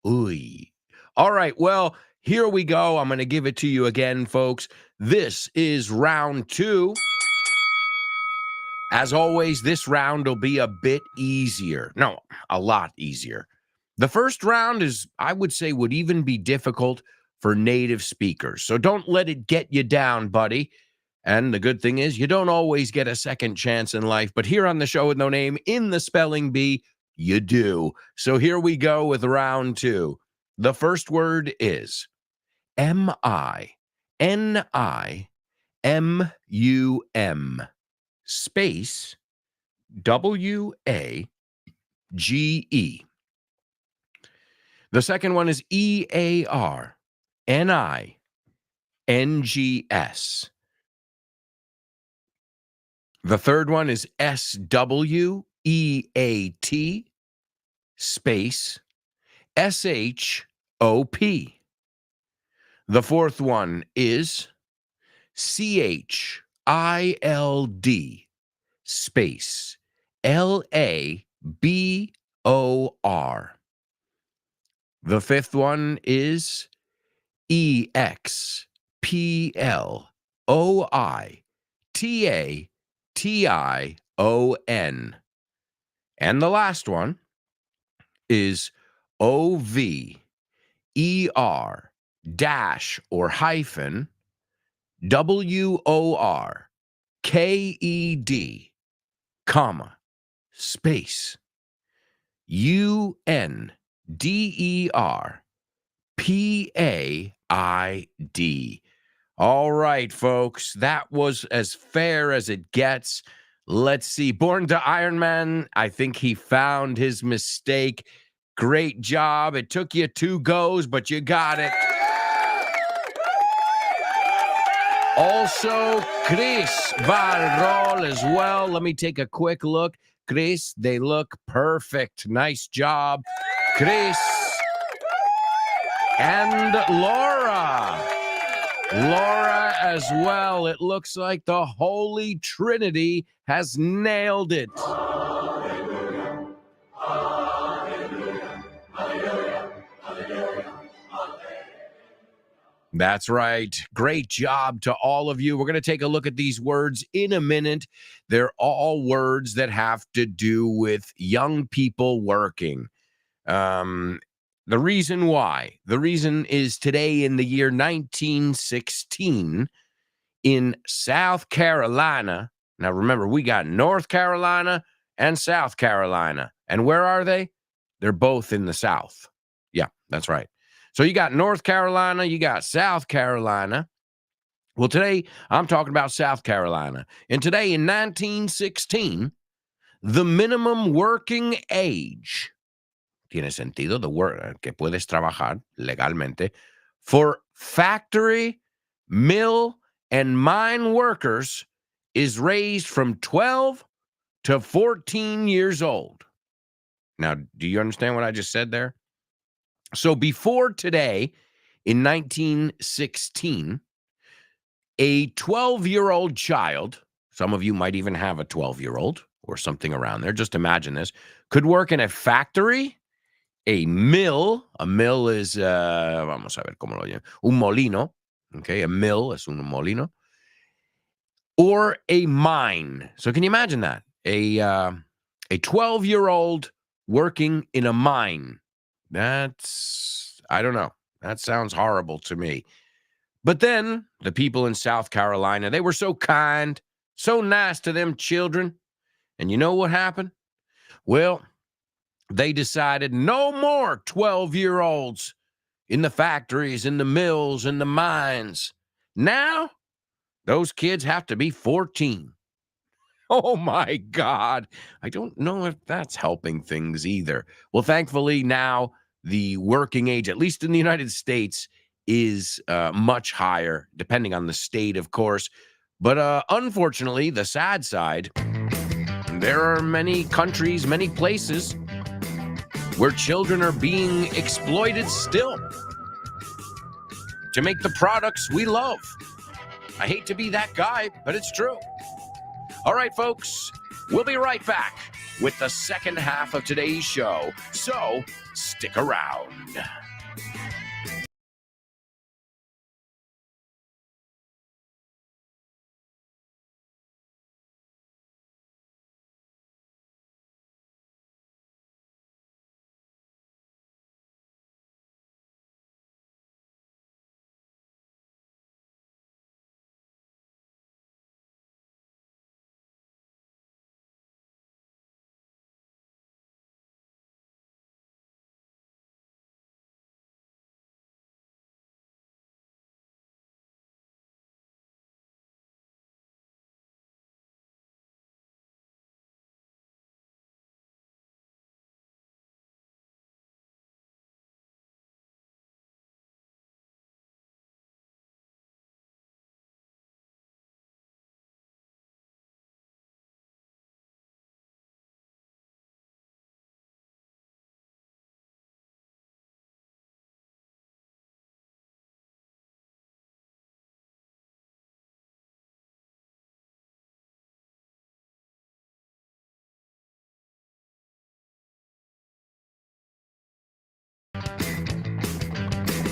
uy. All right, well, here we go. I'm going to give it to you again, folks. This is round 2. As always, this round will be a bit easier. No, a lot easier. The first round is, I would say, would even be difficult for native speakers. So don't let it get you down, buddy. And the good thing is, you don't always get a second chance in life. But here on the show with no name, in the spelling bee, you do. So here we go with round 2. The first word is M-I-N-I-M-U-M space W-A-G-E. The second one is E-A-R-N-I-N-G-S. The third one is S-W-E-A-T space S-H-O-P. The fourth one is C-H-I-L-D space L-A-B-O-R. The fifth one is E-X-P-L-O-I-T-A-T-I-O-N. And the last one is O-V-E-R dash or hyphen W-O-R-K-E-D comma space U-N-D-E-R-P-A-I-D. All right, folks, that was as fair as it gets. Let's see. Born to Iron Man, I think he found his mistake. Great job. It took you 2 goes, but you got it. Also, Chris Valrol as well. Let me take a quick look. Chris, they look perfect. Nice job, Chris. And Laura. Laura as well. It looks like the Holy Trinity has nailed it. That's right. Great job to all of you. We're going to take a look at these words in a minute. They're all words that have to do with young people working. The reason why? The reason is today in the year 1916 in South Carolina. Now, remember, we got North Carolina and South Carolina. And where are they? They're both in the South. Yeah, that's right. So you got North Carolina, you got South Carolina. Well, today I'm talking about South Carolina. And today in 1916, the minimum working age, tiene sentido, the work que puedes trabajar legalmente, for factory, mill, and mine workers is raised from 12 to 14 years old. Now, do you understand what I just said there? So before today, in 1916, a 12-year-old child, some of you might even have a 12-year-old or something around there, just imagine this, could work in a factory, a mill is, vamos a ver cómo lo llaman, un molino, okay, a mill es un molino, or a mine. So can you imagine that? A 12-year-old working in a mine. That's, I don't know. That sounds horrible to me. But then the people in South Carolina, they were so kind, so nice to them children. And you know what happened? Well, they decided no more 12-year-olds in the factories, in the mills, in the mines. Now, those kids have to be 14. Oh my God. I don't know if that's helping things either. Well, thankfully, now the working age, at least in the United States, is much higher, depending on the state, of course. But unfortunately, the sad side, there are many countries, many places where children are being exploited still to make the products we love. I hate to be that guy, but it's true. All right, folks, we'll be right back with the second half of today's show, so stick around.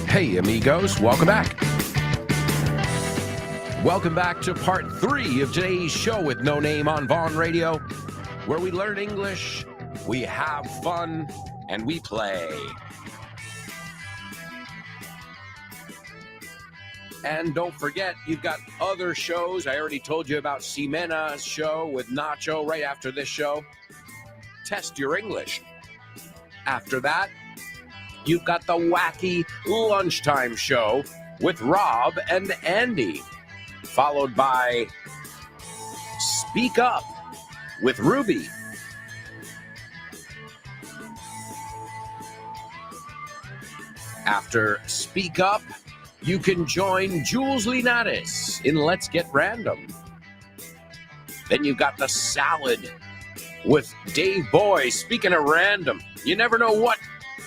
Hey, amigos, welcome back. Welcome back to part 3 of today's show with No Name on Vaughn Radio, where we learn English, we have fun, and we play. And don't forget, you've got other shows. I already told you about Ximena's show with Nacho right after this show. Test your English. After that, you've got the wacky lunchtime show with Rob and Andy, followed by Speak Up with Ruby. After Speak Up, you can join Jules Linares in Let's Get Random. Then you've got the salad with Dave Boy. Speaking of random, you never know what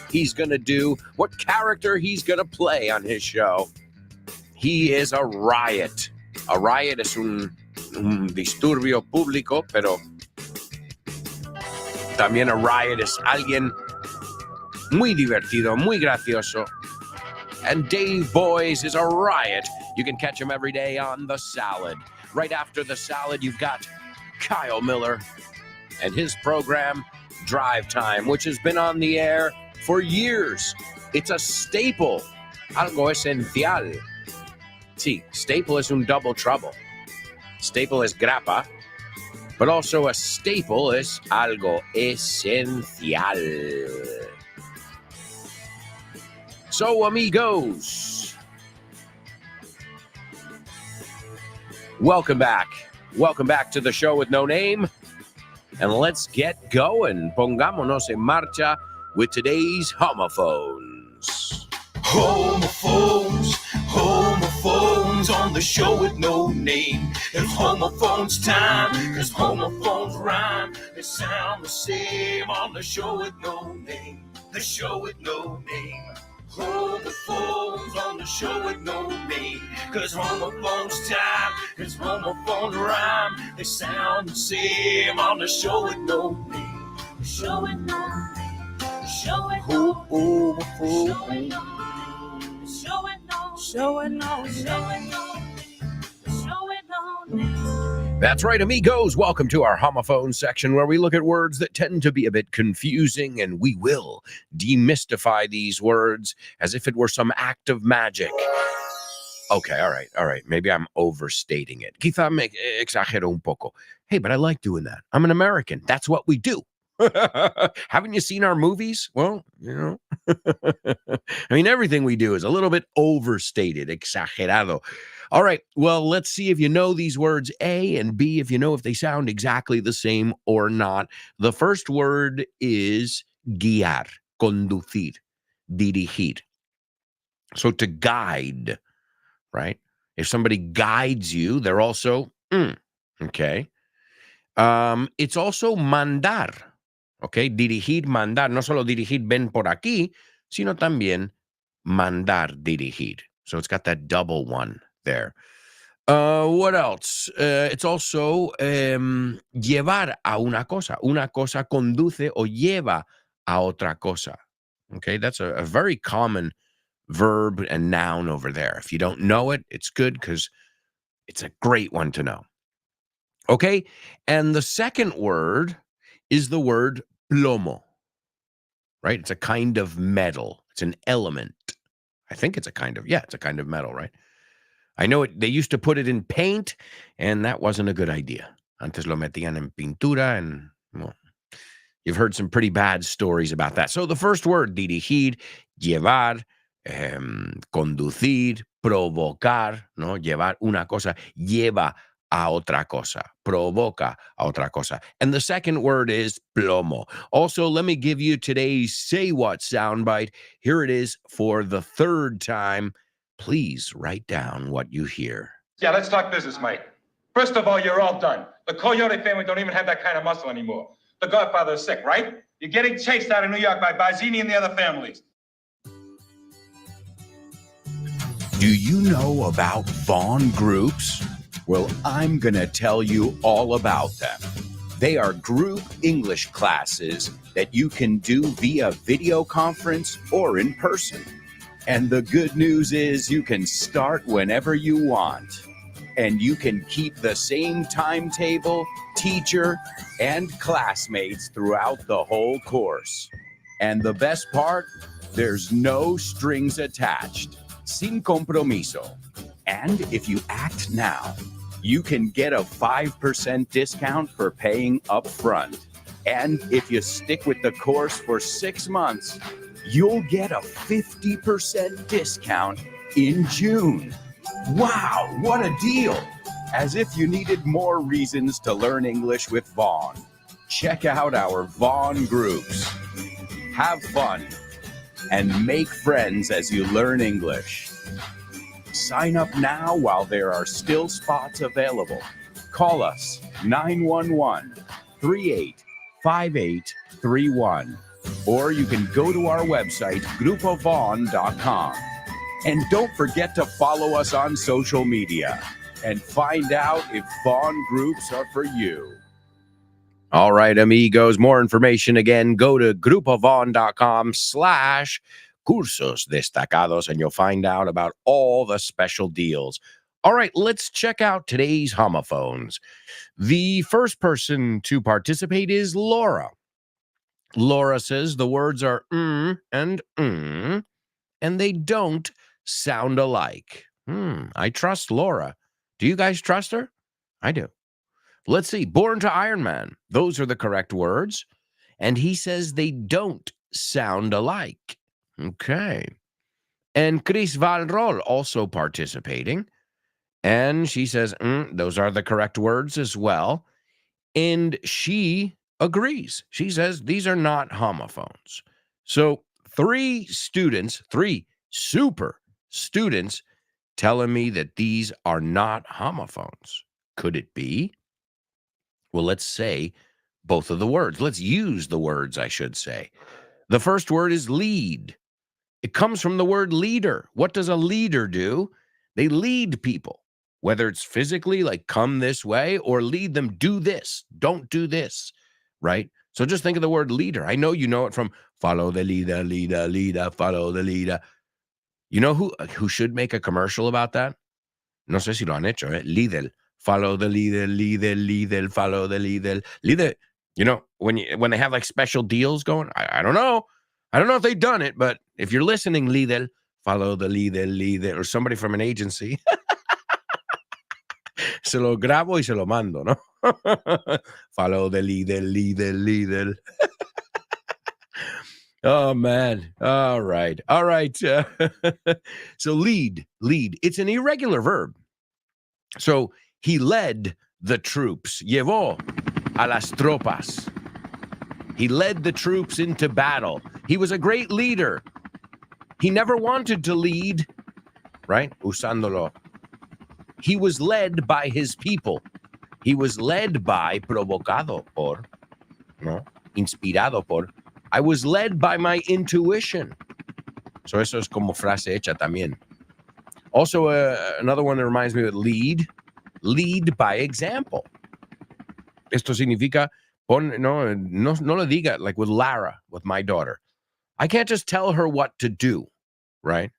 he's going to do, what character he's going to play on his show. He is a riot. A riot es un disturbio público, pero también a riot es alguien muy divertido, muy gracioso. And Dave Boys is a riot. You can catch him every day on The Salad. Right after The Salad, you've got Kyle Miller and his program, Drive Time, which has been on the air for years. It's a staple, algo esencial. Sí, staple es un double trouble. Staple es grapa, but also a staple es algo esencial. So, amigos, welcome back. Welcome back to the show with No Name. And let's get going. Pongámonos en marcha with today's homophones. Homophones, homophones on the show with no name. It's homophones time, cause homophones rhyme. They sound the same on the show with no name. The show with no name. Homophones on the show with no name. Cause homophones time, cause homophones rhyme. They sound the same on the show with no name. The show with no name. The show with no name. The show with no name. That's right, amigos. Welcome to our homophone section where we look at words that tend to be a bit confusing, and we will demystify these words as if it were some act of magic. Okay, all right. Maybe I'm overstating it. Quizá me exagero un poco. Hey, but I like doing that. I'm an American. That's what we do. Haven't you seen our movies? Well, I mean, everything we do is a little bit overstated, exagerado. All right, well, let's see if you know these words, A, and B, if you know if they sound exactly the same or not. The first word is guiar, conducir, dirigir. So to guide, right? If somebody guides you, they're also, okay. It's also mandar, okay? Dirigir, mandar. No solo dirigir, ven por aquí, sino también mandar, dirigir. So it's got that double one there. What else? It's also llevar a una cosa. Una cosa conduce o lleva a otra cosa. Okay, that's a very common verb and noun over there. If you don't know it, it's good because it's a great one to know. Okay, and the second word is the word plomo, right? It's a kind of metal. It's an element. I think it's a kind of metal, right? I know they used to put it in paint, and that wasn't a good idea. Antes lo metían en pintura, and well, you've heard some pretty bad stories about that. So the first word, dirigir, llevar, conducir, provocar, ¿no? Llevar una cosa, lleva a otra cosa, provoca a otra cosa. And the second word is plomo. Also, let me give you today's Say What soundbite. Here it is for the third time. Please write down what you hear. Yeah, let's talk business, Mike. First of all, you're all done. The Coyote family don't even have that kind of muscle anymore. The Godfather is sick, right? You're getting chased out of New York by Bazzini and the other families. Do you know about Vaughn Groups? Well, I'm going to tell you all about them. They are group English classes that you can do via video conference or in person. And the good news is you can start whenever you want. And you can keep the same timetable, teacher, and classmates throughout the whole course. And the best part, there's no strings attached. Sin compromiso. And if you act now, you can get a 5% discount for paying up front. And if you stick with the course for 6 months, you'll get a 50% discount in June. Wow, what a deal! As if you needed more reasons to learn English with Vaughn. Check out our Vaughn Groups. Have fun and make friends as you learn English. Sign up now while there are still spots available. Call us 911-385831. Or you can go to our website, grupovon.com. And don't forget to follow us on social media and find out if Vaughn Groups are for you. All right, amigos, more information again, go to grupovon.com/cursos destacados and you'll find out about all the special deals. All right, let's check out today's homophones. The first person to participate is Laura. Laura says the words are and they don't sound alike. I trust Laura. Do you guys trust her? I do. Let's see. Born to Iron Man. Those are the correct words. And he says they don't sound alike. Okay. And Chris Valrol also participating. And she says, those are the correct words as well. And she agrees. She says these are not homophones. So 3 super students telling me that these are not homophones. Could it be? Well, let's say both of the words. Let's use the words, I should say. The first word is lead. It comes from the word leader. What does a leader do? They lead people, whether it's physically, like come this way, or lead them, do this, don't do this, right? So just think of the word leader. I know you know it from follow the leader, leader, leader, follow the leader. You know who should make a commercial about that? No sé si lo han hecho, Lidl. Follow the leader, leader, leader, follow the leader, leader. You know, when they have like special deals going, I don't know. I don't know if they've done it, but if you're listening, leader, follow the leader, leader, or somebody from an agency. Se lo grabo y se lo mando, ¿no? Follow the leader, leader, leader. Oh man. All right. So lead. It's an irregular verb. So he led the troops. Llevó a las tropas. He led the troops into battle. He was a great leader. He never wanted to lead, right? Usándolo. He was led by his people. He was led by, provocado por, ¿no? Inspirado por. I was led by my intuition. So eso es como frase hecha también. Also, another one that reminds me of lead by example. Esto significa, no lo diga, like with Lara, with my daughter. I can't just tell her what to do, right?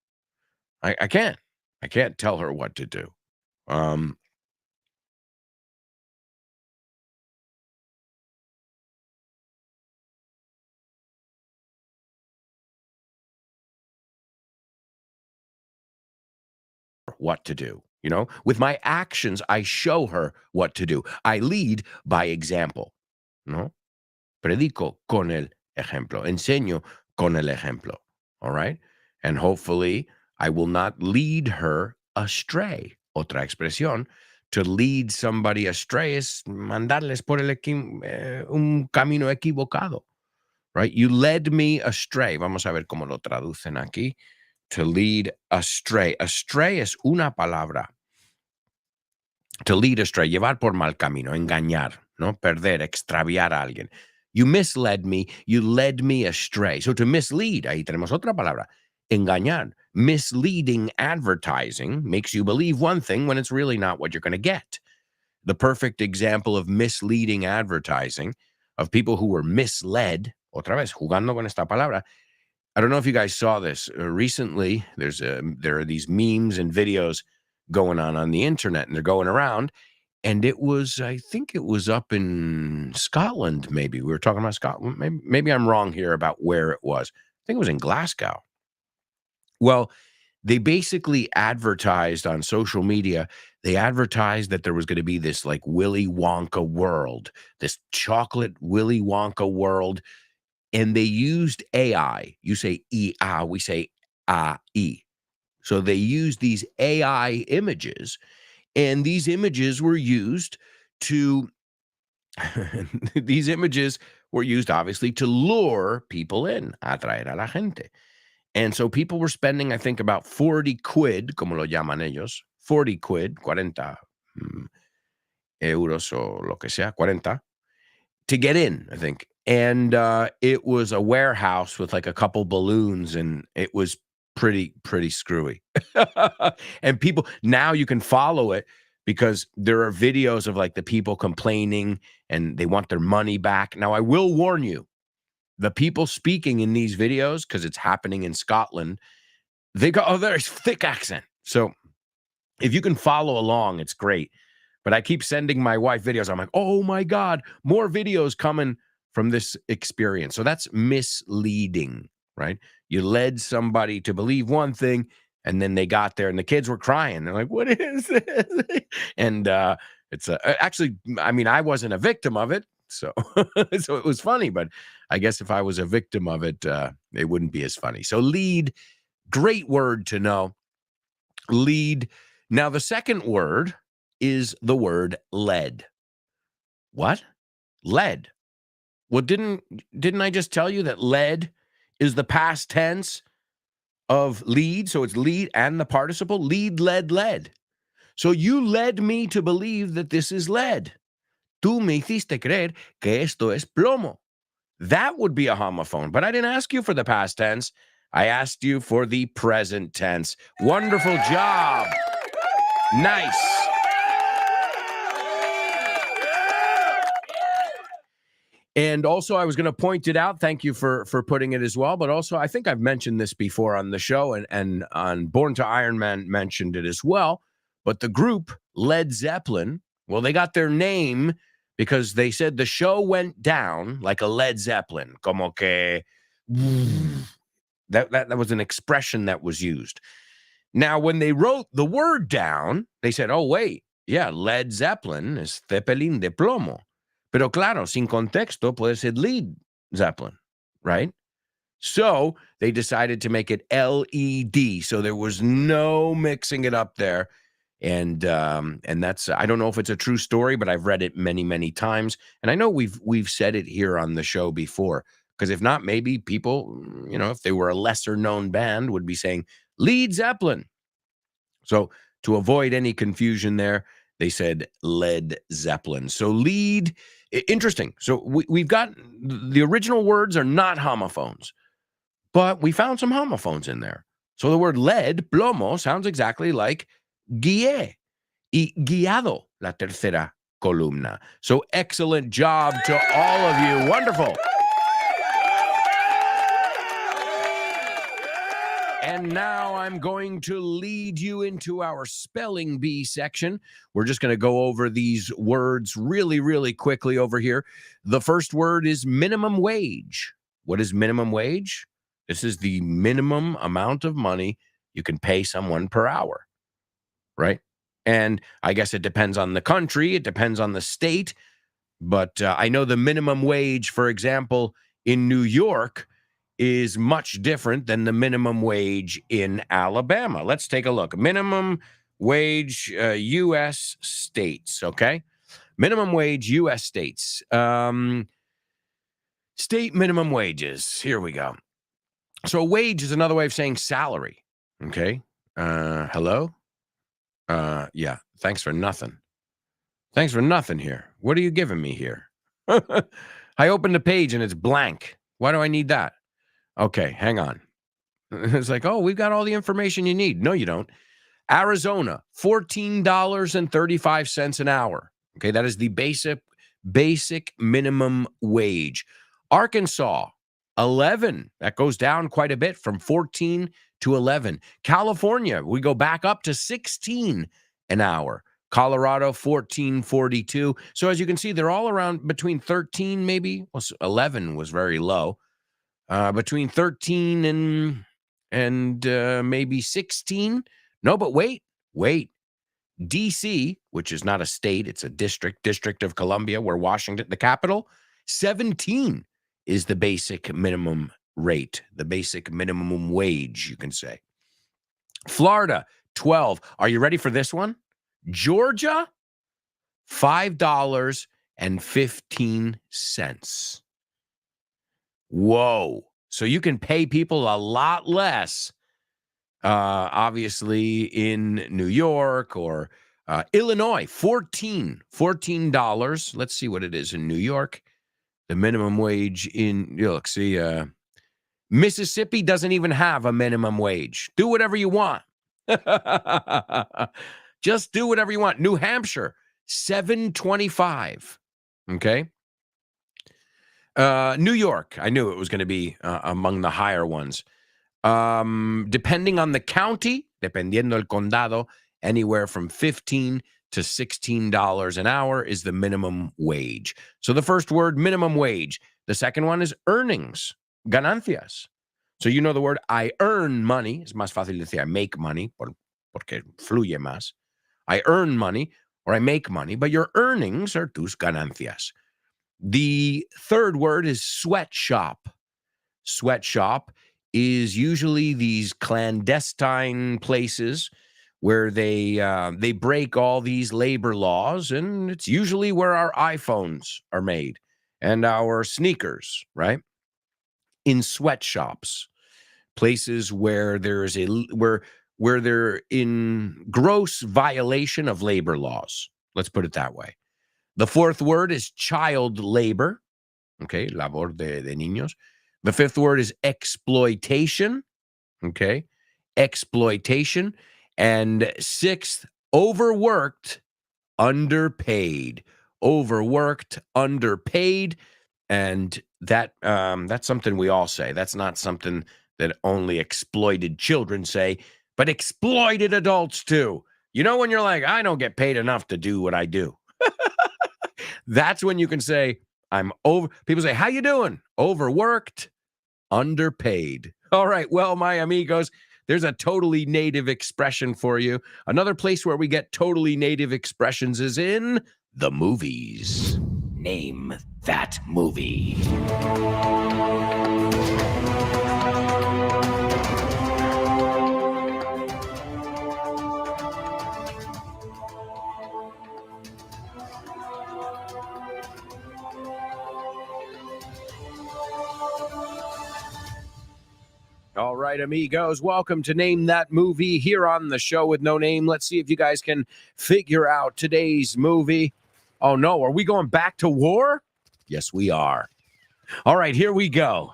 I can't. I can't tell her what to do. What to do, with my actions, I show her what to do. I lead by example, ¿no? Predico con el ejemplo. Enseño con el ejemplo. All right. And hopefully I will not lead her astray. Otra expresión. To lead somebody astray es mandarles por un camino equivocado. Right? You led me astray. Vamos a ver cómo lo traducen aquí. To lead astray. Astray es una palabra. To lead astray, llevar por mal camino, engañar, ¿no? Perder, extraviar a alguien. You misled me, you led me astray. So to mislead, ahí tenemos otra palabra, engañar. Misleading advertising makes you believe one thing when it's really not what you're going to get. The perfect example of misleading advertising, of people who were misled, otra vez, jugando con esta palabra. I don't know if you guys saw this. Recently, there are these memes and videos going on the internet, and they're going around. And I think it was up in Scotland, maybe. We were talking about Scotland. Maybe I'm wrong here about where it was. I think it was in Glasgow. Well, they basically advertised on social media, they advertised that there was going to be this like Willy Wonka world, this chocolate Willy Wonka world. And they used AI. You say E-A, we say A-E. So they used these AI images, and these images were used obviously to lure people in, atraer a la gente. And so people were spending, I think, about 40 quid, como lo llaman ellos, 40 quid, 40 euros o lo que sea, 40, to get in, I think. And it was a warehouse with like a couple balloons, and it was pretty screwy. And people, now you can follow it because there are videos of like the people complaining and they want their money back. Now, I will warn you, the people speaking in these videos, because it's happening in Scotland, they got a very thick accent. So if you can follow along, it's great. But I keep sending my wife videos. I'm like, oh my God, more videos coming from this experience. So that's misleading, right? You led somebody to believe one thing, and then they got there and the kids were crying. They're like, what is this? And it's actually, I mean, I wasn't a victim of it. So, so it was funny, but I guess if I was a victim of it, it wouldn't be as funny. So lead, great word to know. Lead. Now, the second word is the word led. What? Led. Well, didn't I just tell you that led is the past tense of lead? So it's lead and the participle. Lead, led. So you led me to believe that this is lead. Tú me hiciste creer que esto es plomo. That would be a homophone, but I didn't ask you for the past tense. I asked you for the present tense. Wonderful job. Nice. And also, I was going to point it out. Thank you for putting it as well. But also, I think I've mentioned this before on the show, and on Born to Iron Man mentioned it as well. But the group Led Zeppelin, well, they got their name because they said the show went down like a Led Zeppelin. Como que that was an expression that was used. Now, when they wrote the word down, they said, oh, wait, yeah, Led Zeppelin es Zeppelin de plomo. Pero claro, sin contexto, puede ser Lead Zeppelin, right? So they decided to make it LED. So there was no mixing it up there. And that's, I don't know if it's a true story, but I've read it many, many times. And I know we've said it here on the show before, because if not, maybe people, if they were a lesser known band, would be saying Led Zeppelin. So to avoid any confusion there, they said Led Zeppelin. So lead, interesting. So we've got the original words are not homophones, but we found some homophones in there. So the word lead, plomo, sounds exactly like guié y guiado, la tercera columna. So excellent job to all of you. Wonderful. And now I'm going to lead you into our spelling bee section. We're just going to go over these words really, really quickly over here. The first word is minimum wage. What is minimum wage? This is the minimum amount of money you can pay someone per hour, right? And I guess it depends on the country. It depends on the state. But I know the minimum wage, for example, in New York is much different than the minimum wage in Alabama. Let's take a look. Minimum wage, U.S. states, okay? Minimum wage, U.S. states. State minimum wages. Here we go. So wage is another way of saying salary, okay? Hello? Yeah, thanks for nothing. Thanks for nothing here. What are you giving me here? I opened the page and it's blank. Why do I need that? Okay, hang on. It's like, oh, we've got all the information you need. No, you don't. Arizona, $14.35 an hour. Okay, that is the basic minimum wage. Arkansas, 11. That goes down quite a bit from 14 to 11. California, we go back up to 16 an hour. Colorado, 14.42. So as you can see, they're all around between 13, maybe. Well, 11 was very low. Between 13 and maybe 16. No, but wait. DC, which is not a state, it's a District of Columbia, where Washington, the capital, 17 is the basic minimum rate, the basic minimum wage, you can say. Florida, 12. Are you ready for this one? Georgia, $5.15. Whoa. So you can pay people a lot less, obviously, in New York or Illinois, $14. Let's see what it is in New York. The minimum wage in, look, see, Mississippi doesn't even have a minimum wage. Do whatever you want. Just do whatever you want. New Hampshire, $7.25. Okay. New York, I knew it was going to be among the higher ones. Depending on the county, dependiendo el condado, anywhere from $15 to $16 an hour is the minimum wage. So the first word, minimum wage. The second one is earnings, ganancias. So you know the word I earn money. Es más fácil decir I make money porque fluye más. I earn money or I make money, but your earnings are tus ganancias. The third word is sweatshop. Sweatshop is usually these clandestine places where they break all these labor laws, and it's usually where our iPhones are made and our sneakers, right? In sweatshops, places where there's where they're in gross violation of labor laws. Let's put it that way. The fourth word is child labor. Okay, labor de niños. The fifth word is exploitation. Okay, exploitation. And sixth, overworked, underpaid. Overworked, underpaid. And that's something we all say. That's not something that only exploited children say, but exploited adults too. You know, when you're like, I don't get paid enough to do what I do. That's when you can say, I'm over. People say, how you doing? Overworked, underpaid. All right. Well, my amigos, there's a totally native expression for you. Another place where we get totally native expressions is in the movies. Name that movie. right, amigos. Welcome to Name That Movie here on the show with no name. Let's see if you guys can figure out today's movie. Oh, no. Are we going back to war? Yes, we are. All right, here we go.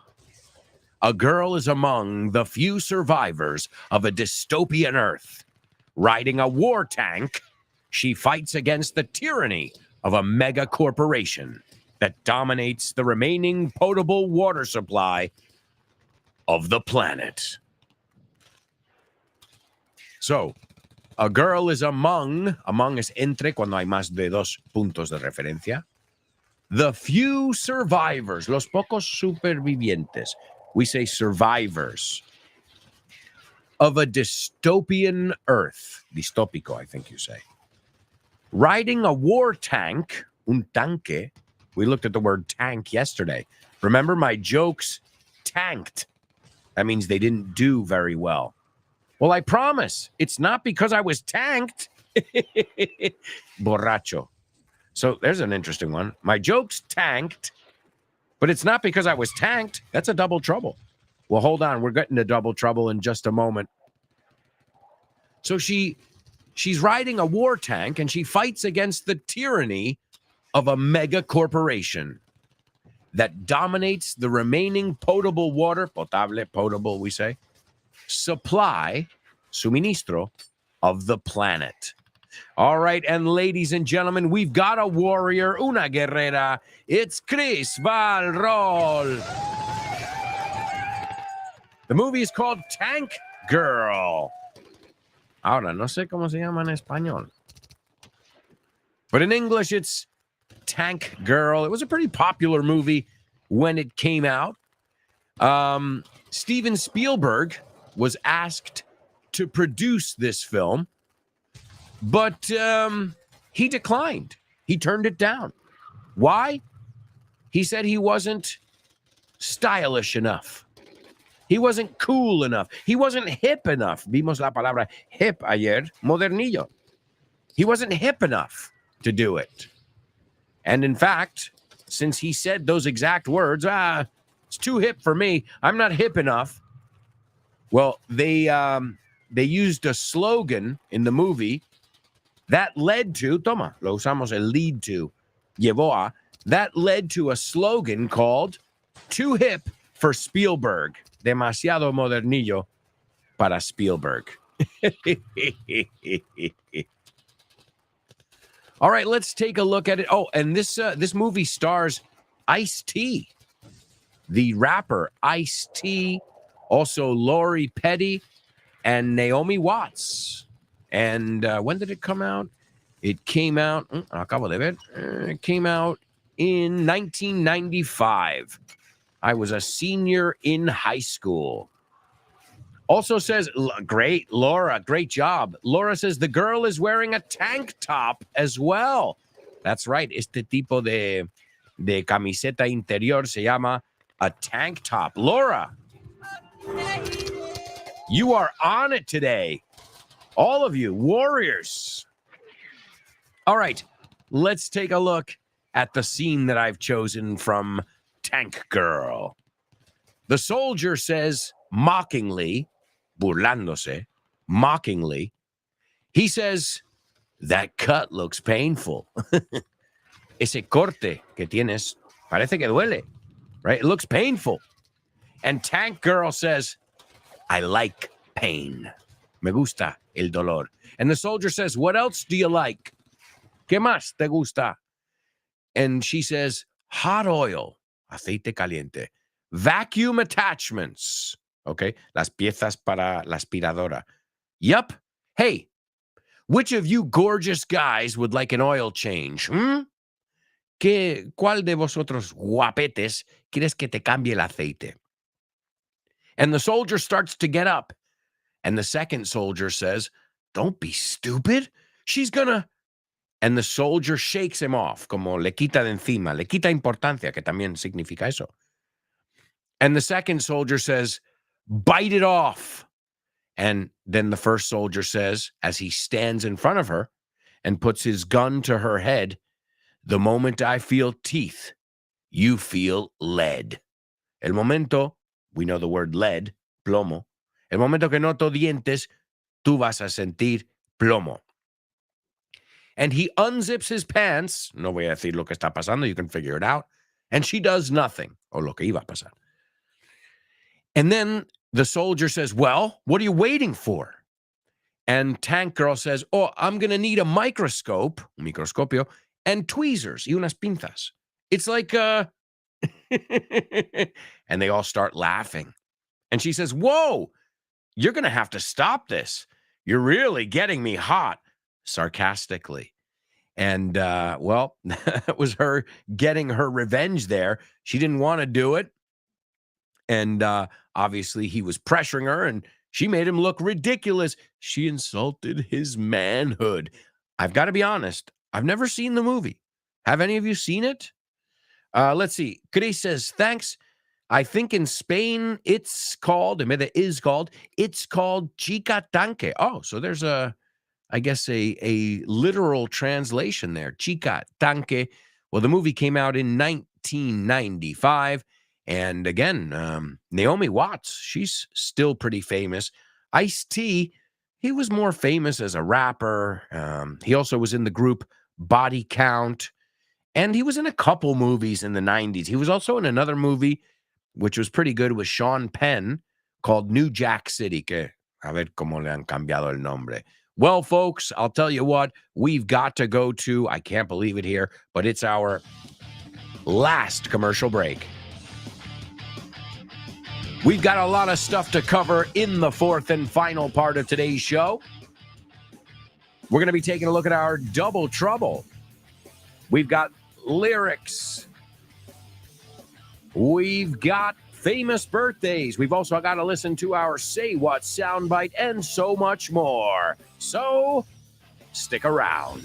A girl is among the few survivors of a dystopian Earth. Riding a war tank, she fights against the tyranny of a mega corporation that dominates the remaining potable water supply of the planet. So, a girl is among es entre cuando hay más de dos puntos de referencia. The few survivors, los pocos supervivientes, we say survivors, of a dystopian Earth, distópico, I think you say, riding a war tank, un tanque. We looked at the word tank yesterday. Remember, my jokes tanked. That means they didn't do very well. Well, I promise, it's not because I was tanked. Borracho. So there's an interesting one. My jokes tanked, but it's not because I was tanked. That's a double trouble. Well, hold on. We're getting to double trouble in just a moment. So she's riding a war tank, and she fights against the tyranny of a mega corporation that dominates the remaining potable water, potable, we say, supply, suministro, of the planet. All right, and ladies and gentlemen, we've got a warrior, una guerrera. It's Chris Valrol. The movie is called Tank Girl. Ahora, no sé cómo se llama en español. But in English, it's Tank Girl. It was a pretty popular movie when it came out. Steven Spielberg was asked to produce this film, but he declined. He turned it down. Why? He said he wasn't stylish enough. He wasn't cool enough. He wasn't hip enough. Vimos la palabra hip ayer, modernillo. He wasn't hip enough to do it. And in fact, since he said those exact words, it's too hip for me. I'm not hip enough. Well, they used a slogan in the movie that led to, lo usamos el lead to, llevó a, that led to a slogan called Too Hip for Spielberg. Demasiado modernillo para Spielberg. All right, let's take a look at it. Oh, and this movie stars Ice-T, the rapper Ice-T, also Lori Petty, and Naomi Watts. And when did it come out? It came out, acabo de ver, it came out in 1995. I was a senior in high school. Also says, great, Laura, great job. Laura says the girl is wearing a tank top as well. That's right. Este tipo de camiseta interior se llama a tank top. Laura, you are on it today. All of you, warriors. All right, let's take a look at the scene that I've chosen from Tank Girl. The soldier says mockingly, burlándose, mockingly, he says, that cut looks painful. Ese corte que tienes parece que duele, right? It looks painful. And Tank Girl says, I like pain. Me gusta el dolor. And the soldier says, what else do you like? ¿Qué más te gusta? And she says, hot oil, aceite caliente, vacuum attachments, okay, las piezas para la aspiradora. Yup. Hey, which of you gorgeous guys would like an oil change? ¿Cuál de vosotros guapetes quieres que te cambie el aceite? And the soldier starts to get up. And the second soldier says, don't be stupid. She's gonna... And the soldier shakes him off, como le quita de encima, le quita importancia, que también significa eso. And the second soldier says, bite it off. And then the first soldier says, as he stands in front of her and puts his gun to her head, the moment I feel teeth, you feel lead. El momento, we know the word lead, plomo. El momento que noto dientes, tú vas a sentir plomo. And he unzips his pants. No voy a decir lo que está pasando. You can figure it out. And she does nothing. O lo que iba a pasar. And then the soldier says, well, what are you waiting for? And Tank Girl says, oh, I'm going to need a microscope, un microscopio, and tweezers, y unas pinzas. It's like, and they all start laughing. And she says, whoa, you're going to have to stop this. You're really getting me hot, sarcastically. And, well, that was her getting her revenge there. She didn't want to do it. And obviously he was pressuring her, and she made him look ridiculous. She insulted his manhood. I've got to be honest. I've never seen the movie. Have any of you seen it? Let's see. Chris says, thanks. I think in Spain it's called, it's called Chica Tanque. Oh, so there's I guess a literal translation there. Chica Tanque. Well, the movie came out in 1995. And again, Naomi Watts, she's still pretty famous. Ice-T, he was more famous as a rapper. He also was in the group Body Count. And he was in a couple movies in the 90s. He was also in another movie, which was pretty good, with Sean Penn, called New Jack City. Que, a ver cómo le han cambiado el nombre. Well, folks, I'll tell you what, we've got to go to, I can't believe it here, but it's our last commercial break. We've got a lot of stuff to cover in the fourth and final part of today's show. We're going to be taking a look at our Double Trouble. We've got lyrics. We've got famous birthdays. We've also got to listen to our Say What soundbite and so much more. So, stick around.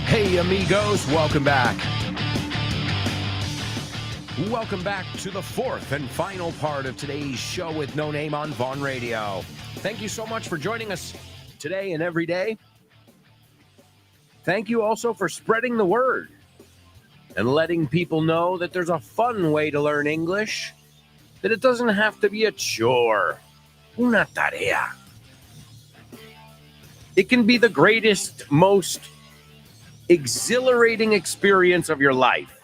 Hey, amigos, welcome back. Welcome back to the fourth and final part of today's show with No Name on Vaughn Radio. Thank you so much for joining us today and every day. Thank you also for spreading the word and letting people know that there's a fun way to learn English, that it doesn't have to be a chore, una tarea. It can be the greatest, most exhilarating experience of your life.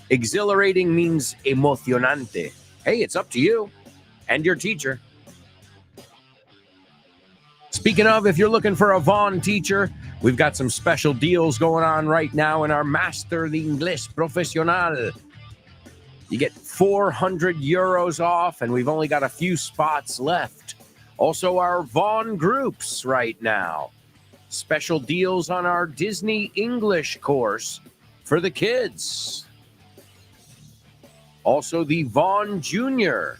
Exhilarating means emocionante. Hey, it's up to you and your teacher. Speaking of, if you're looking for a Vaughn teacher, we've got some special deals going on right now in our Master de Inglés Profesional. You get 400 euros off, and we've only got a few spots left. Also, our Vaughn groups right now. Special deals on our Disney English course for the kids. Also, the Vaughn Junior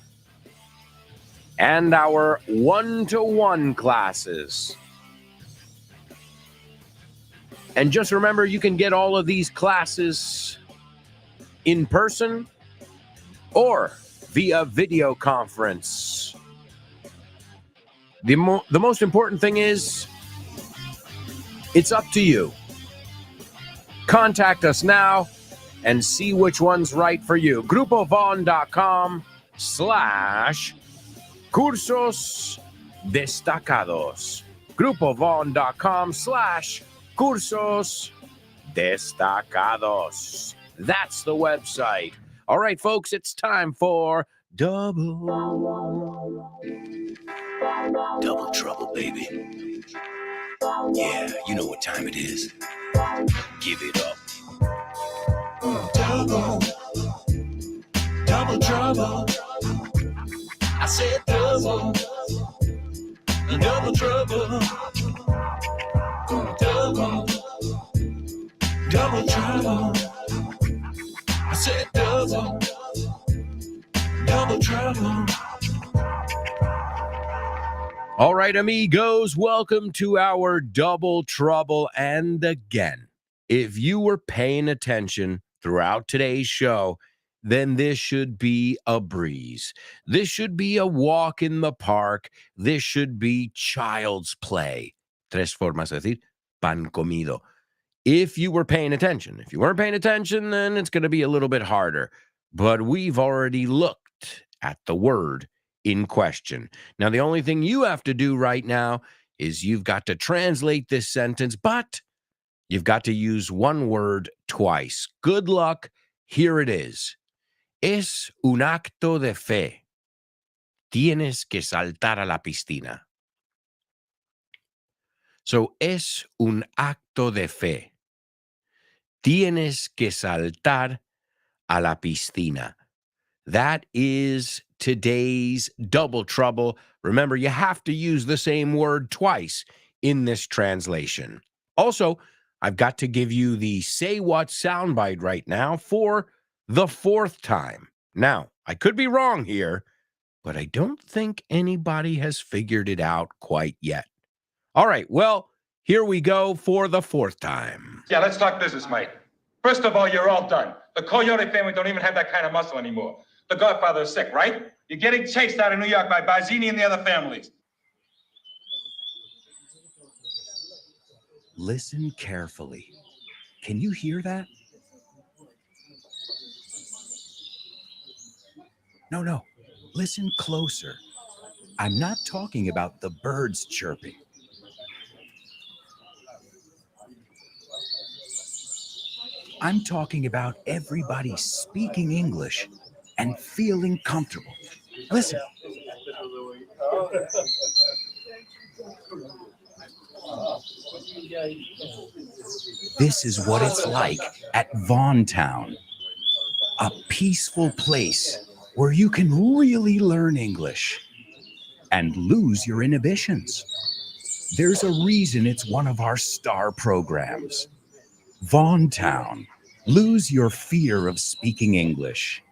and our one-to-one classes. And just remember, you can get all of these classes in person or via video conference. The most important thing is, it's up to you. Contact us now and see which one's right for you. grupovon.com/cursos destacados. grupovon.com/cursos destacados. That's the website. All right, folks, it's time for Double Trouble, baby. Yeah, you know what time it is. Give it up. Double trouble. I said double trouble. Double trouble. I said double trouble. All right, amigos, welcome to our Double Trouble. And again, if you were paying attention throughout today's show, then this should be a breeze. This should be a walk in the park. This should be child's play. Tres formas de decir pan comido. If you were paying attention. If you weren't paying attention, then it's going to be a little bit harder. But we've already looked at the word in question. Now, the only thing you have to do right now is you've got to translate this sentence, but you've got to use one word twice. Good luck. Here it is. Es un acto de fe. Tienes que saltar a la piscina. So, es un acto de fe. Tienes que saltar a la piscina. That is today's Double Trouble. Remember, you have to use the same word twice in this translation. Also, I've got to give you the Say What soundbite right now for the fourth time. Now, I could be wrong here, but I don't think anybody has figured it out quite yet. All right, well, here we go for the fourth time. Yeah, let's talk business, mate. First of all, you're all done. The Coyote family don't even have that kind of muscle anymore. The Godfather is sick, right? You're getting chased out of New York by Bazzini and the other families. Listen carefully. Can you hear that? No. Listen closer. I'm not talking about the birds chirping. I'm talking about everybody speaking English and feeling comfortable. Listen. This is what it's like at Vaughan Town, a peaceful place where you can really learn English and lose your inhibitions. There's a reason it's one of our star programs. Vaughan Town, lose your fear of speaking English.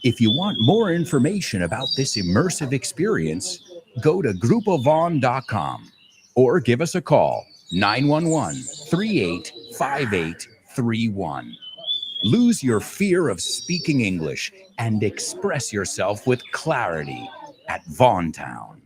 If you want more information about this immersive experience, go to grupovon.com or give us a call, 911-385831. Lose your fear of speaking English and express yourself with clarity at Vaughan Town.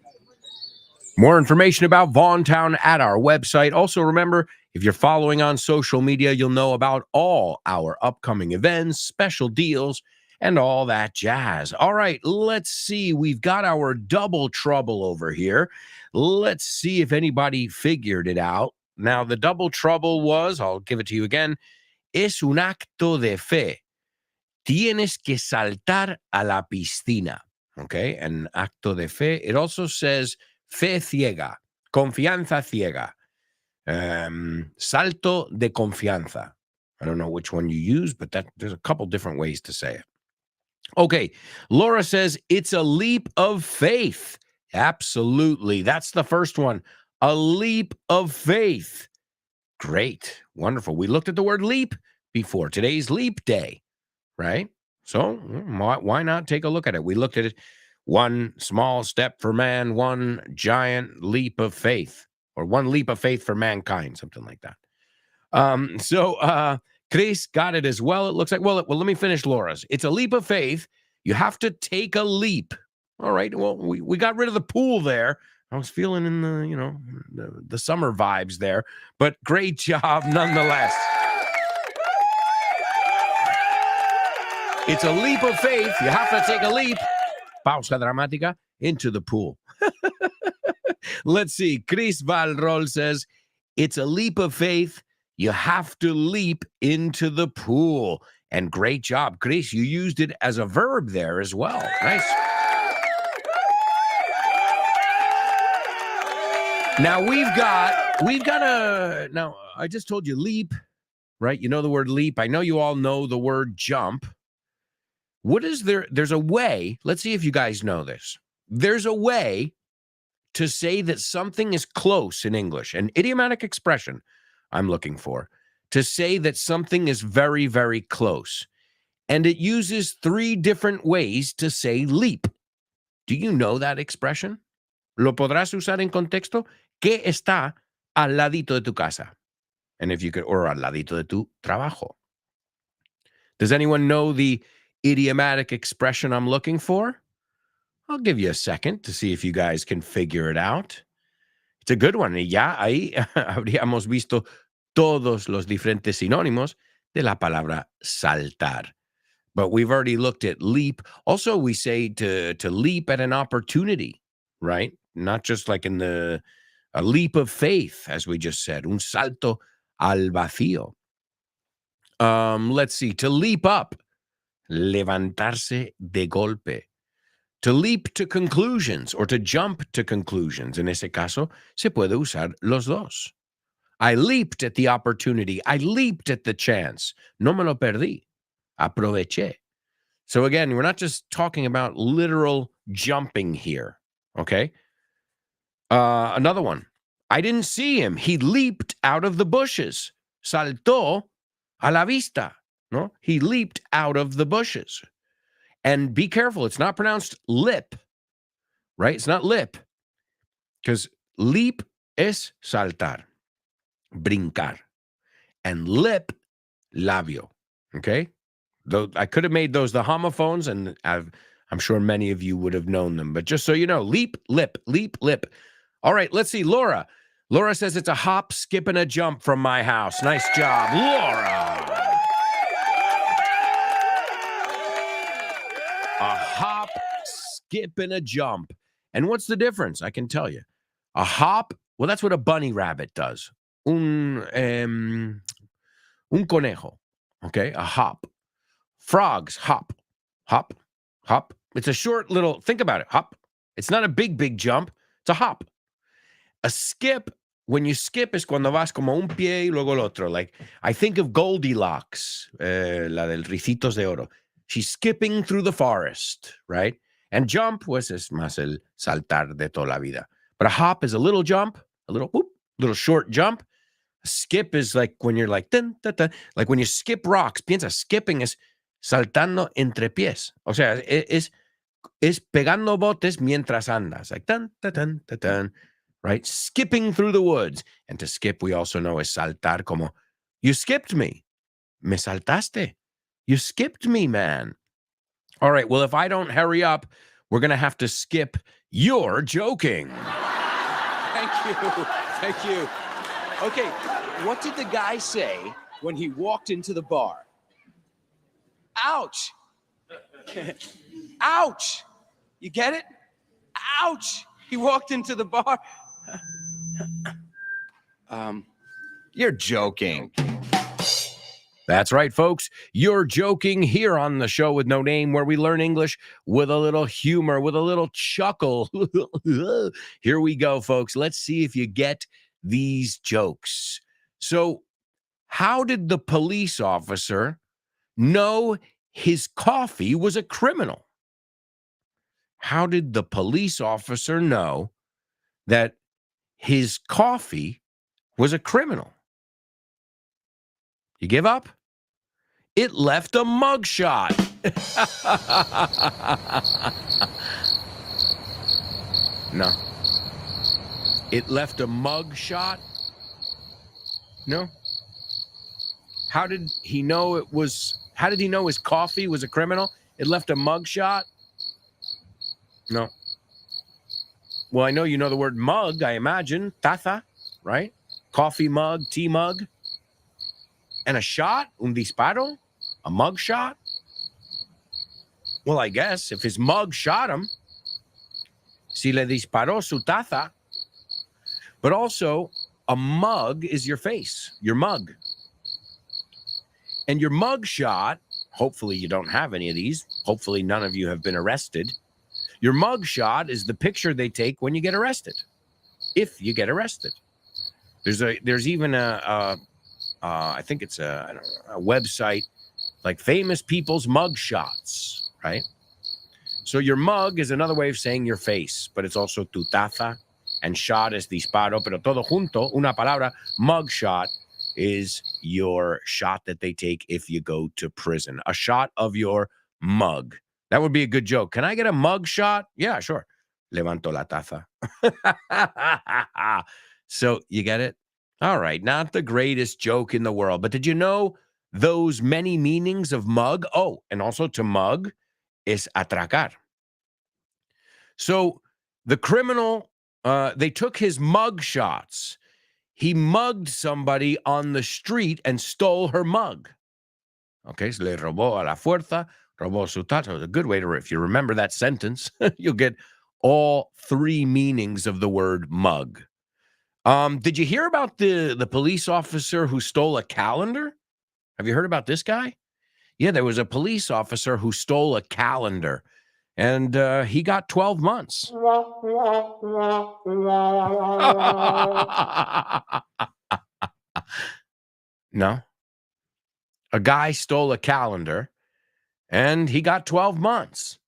More information about Vaughan Town at our website. Also, remember, if you're following on social media, you'll know about all our upcoming events, special deals, and all that jazz. All right, let's see. We've got our Double Trouble over here. Let's see if anybody figured it out. Now, the Double Trouble was, I'll give it to you again, es un acto de fe. Tienes que saltar a la piscina. Okay, an acto de fe. It also says fe ciega, confianza ciega. Salto de confianza. I don't know which one you use, but there's a couple different ways to say it. Okay, Laura says it's a leap of faith. Absolutely. That's the first one. A leap of faith. Great. Wonderful. We looked at the word leap before. Today's leap day, right? So why not take a look at it? We looked at it. One small step for man, one giant leap of faith, or one leap of faith for mankind, something like that. Chris got it as well. It looks like, well, let me finish Laura's. It's a leap of faith You have to take a leap. All right. Well, we got rid of the pool there. I was feeling in the summer vibes there, but great job nonetheless. It's a leap of faith. You have to take a leap. Pausa dramática into the pool. Let's see. Chris Valrol says, it's a leap of faith. You have to leap into the pool. And great job, Chris. You used it as a verb there as well. Nice. Now now I just told you leap, right? You know the word leap. I know you all know the word jump. What is there? There's a way. Let's see if you guys know this. There's a way to say that something is close in English, an idiomatic expression I'm looking for, to say that something is very, very close. And it uses 3 different ways to say leap. Do you know that expression? Lo podrás usar en contexto. ¿Qué está al ladito de tu casa? And if you could, or al ladito de tu trabajo. Does anyone know the idiomatic expression I'm looking for? I'll give you a second to see if you guys can figure it out. It's a good one. Y ya ahí habríamos visto todos los diferentes sinónimos de la palabra saltar. But we've already looked at leap. Also, we say to leap at an opportunity, right? Not just like in a leap of faith, as we just said, un salto al vacío. Let's see. To leap up, levantarse de golpe. To leap to conclusions or to jump to conclusions. En ese caso, se puede usar los dos. I leaped at the opportunity. I leaped at the chance. No me lo perdí. Aproveché. So again, we're not just talking about literal jumping here, okay? Another one. I didn't see him. He leaped out of the bushes. Saltó a la vista. No? He leaped out of the bushes. And be careful. It's not pronounced lip, right? It's not lip. Because leap es saltar, brincar. And lip, labio, okay? Though I could have made those the homophones, and I'm sure many of you would have known them. But just so you know, leap, lip, leap, lip. All right, let's see. Laura. Laura says it's a hop, skip, and a jump from my house. Nice job, Laura. A hop, skip, and a jump. And what's the difference? I can tell you. A hop, well, that's what a bunny rabbit does. Un conejo, okay? A hop. Frogs, hop, hop, hop. It's a short little, think about it, hop. It's not a big, big jump. It's a hop. A skip, when you skip, es cuando vas como un pie y luego el otro. Like, I think of Goldilocks, la del Ricitos de Oro. She's skipping through the forest, right? And jump, pues, es más el saltar de toda la vida. But a hop is a little jump, a little whoop, little short jump. A skip is like when you're like, dun, dun, dun, like when you skip rocks. Piensa, skipping is saltando entre pies. O sea, es pegando botes mientras andas. Like, dun, dun, dun, dun, dun, right? Skipping through the woods. And to skip, we also know is saltar como, you skipped me. Me saltaste. You skipped me, man. All right, well, if I don't hurry up, we're going to have to skip You're Joking. Thank you. Thank you. Okay, what did the guy say when he walked into the bar? Ouch. Ouch. You get it? Ouch. He walked into the bar. You're joking. That's right, folks. You're Joking here on the show with no name, where we learn English with a little humor, with a little chuckle. Here we go, folks. Let's see if you get these jokes. So, how did the police officer know his coffee was a criminal? How did the police officer know that his coffee was a criminal? You give up? It left a mugshot. No. It left a mugshot? No. How did he know his coffee was a criminal? It left a mug shot? No. Well, I know you know the word mug, I imagine. Taza, right? Coffee mug, tea mug. And a shot? Un disparo? A mug shot? Well, I guess if his mug shot him, si le disparó su taza. But also, a mug is your face, your mug. And your mug shot, hopefully you don't have any of these. Hopefully none of you have been arrested. Your mug shot is the picture they take when you get arrested, if you get arrested. There's even I think it's a website like famous people's mug shots, right? So your mug is another way of saying your face, but it's also tu taza, and shot is disparo, pero todo junto, una palabra, mug shot is your shot that they take if you go to prison. A shot of your mug. That would be a good joke. Can I get a mug shot? Yeah, sure. Levanto la taza. So you get it? All right, not the greatest joke in the world, but did you know those many meanings of mug? Oh, and also to mug is atracar. So the criminal, they took his mug shots. He mugged somebody on the street and stole her mug. Okay, so le robó a la fuerza, robó su taza. It's a good way to, if you remember that sentence, you'll get all three meanings of the word mug. Did you hear about the police officer who stole a calendar? Have you heard about this guy? Yeah, there was a police officer who stole a calendar, and he got 12 months. No. A guy stole a calendar, and he got 12 months.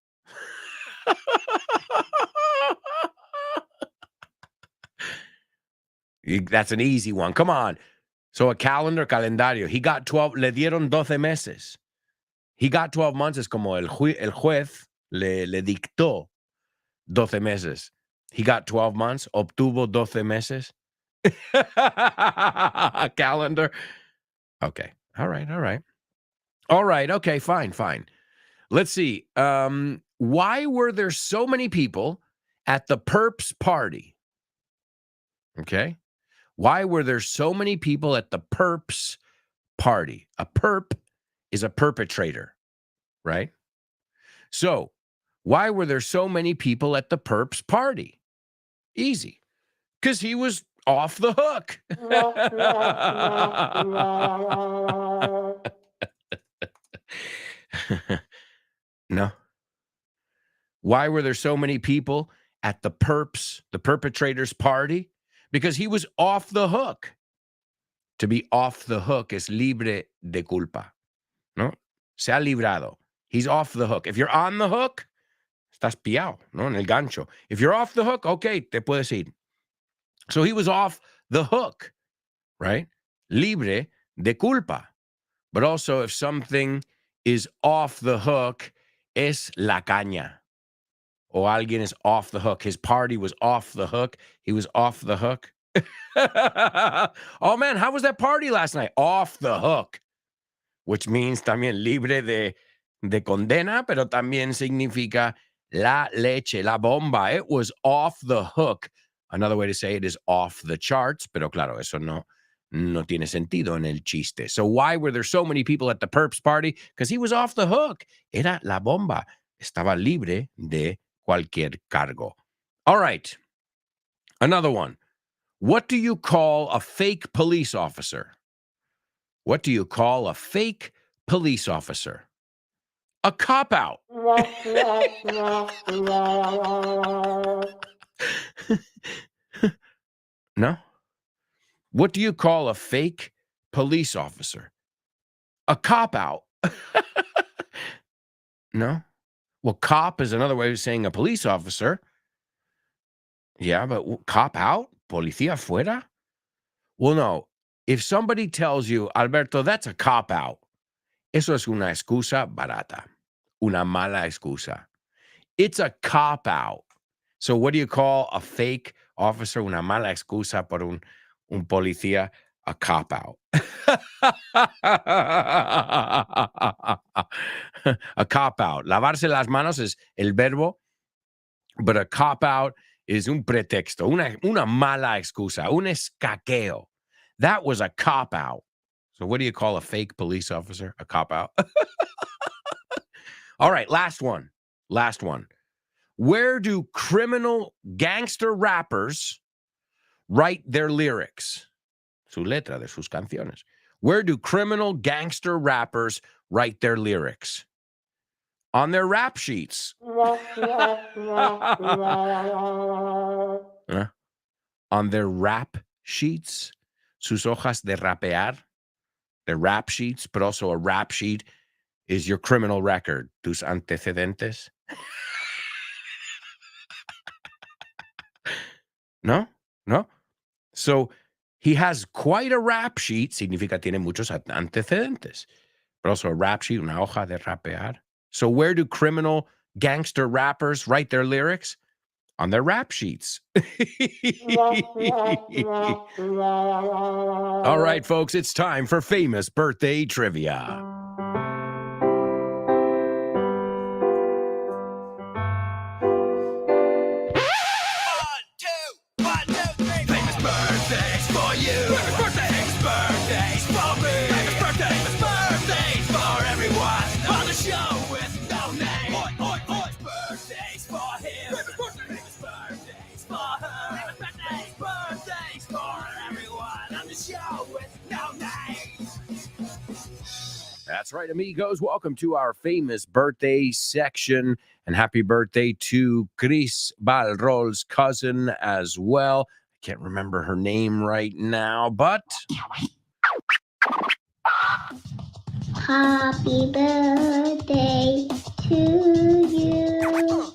That's an easy one. Come on. So a calendar, calendario. He got 12, le dieron 12 meses. He got 12 months. Es como el juez le dictó 12 meses. He got 12 months, obtuvo 12 meses. A calendar. Okay. All right. Okay, fine. Let's see. Why were there so many people at the perps party? Okay. Why were there so many people at the perps party? A perp is a perpetrator, right? So why were there so many people at the perps party? Easy. Because he was off the hook. No. Why were there so many people at the perps, the perpetrator's party? Because he was off the hook. To be off the hook is libre de culpa. No? Se ha librado. He's off the hook. If you're on the hook, estás pillado, no? En el gancho. If you're off the hook, okay, te puedes ir. So he was off the hook, right? Libre de culpa. But also, if something is off the hook, es la caña. O alguien is off the hook. His party was off the hook. He was off the hook. Oh, man, how was that party last night? Off the hook. Which means también libre de condena, pero también significa la leche, la bomba. It was off the hook. Another way to say it is off the charts, pero claro, eso no tiene sentido en el chiste. So why were there so many people at the perps party? Because he was off the hook. Era la bomba. Estaba libre de cualquier cargo. All right. Another one. What do you call a fake police officer? What do you call a fake police officer? A cop-out. No? What do you call a fake police officer? A cop-out. No? Well, cop is another way of saying a police officer. Yeah, but cop-out? Policía fuera? Well, no. If somebody tells you, Alberto, that's a cop-out, eso es una excusa barata. Una mala excusa. It's a cop-out. So what do you call a fake officer? Una mala excusa por un policía a cop-out. A cop-out. Lavarse las manos es el verbo, but a cop-out is un pretexto, una mala excusa, un escaqueo. That was a cop-out. So what do you call a fake police officer? A cop-out. All right, last one. Where do criminal gangster rappers write their lyrics? Su letra de sus canciones. Where do criminal gangster rappers write their lyrics? On their rap sheets. On their rap sheets. Sus hojas de rapear. Their rap sheets, but also a rap sheet is your criminal record. Tus antecedentes. No. So he has quite a rap sheet. Significa tiene muchos antecedentes. But also a rap sheet, una hoja de rapear. So where do criminal gangster rappers write their lyrics? On their rap sheets. All right, folks, it's time for famous birthday trivia. Famous birthdays for you. Famous birthdays for me. Famous birthdays for everyone on the show with no name. Famous birthdays for him. Famous birthdays for her. Famous birthdays for everyone on the show with no name. That's right, amigos. Welcome to our famous birthday section. And happy birthday to Chris Balrol's cousin as well. I can't remember her name right now, but Happy birthday to you.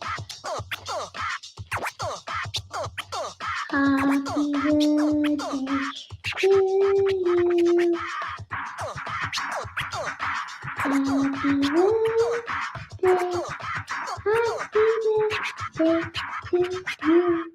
Happy birthday to you. Happy birthday to you.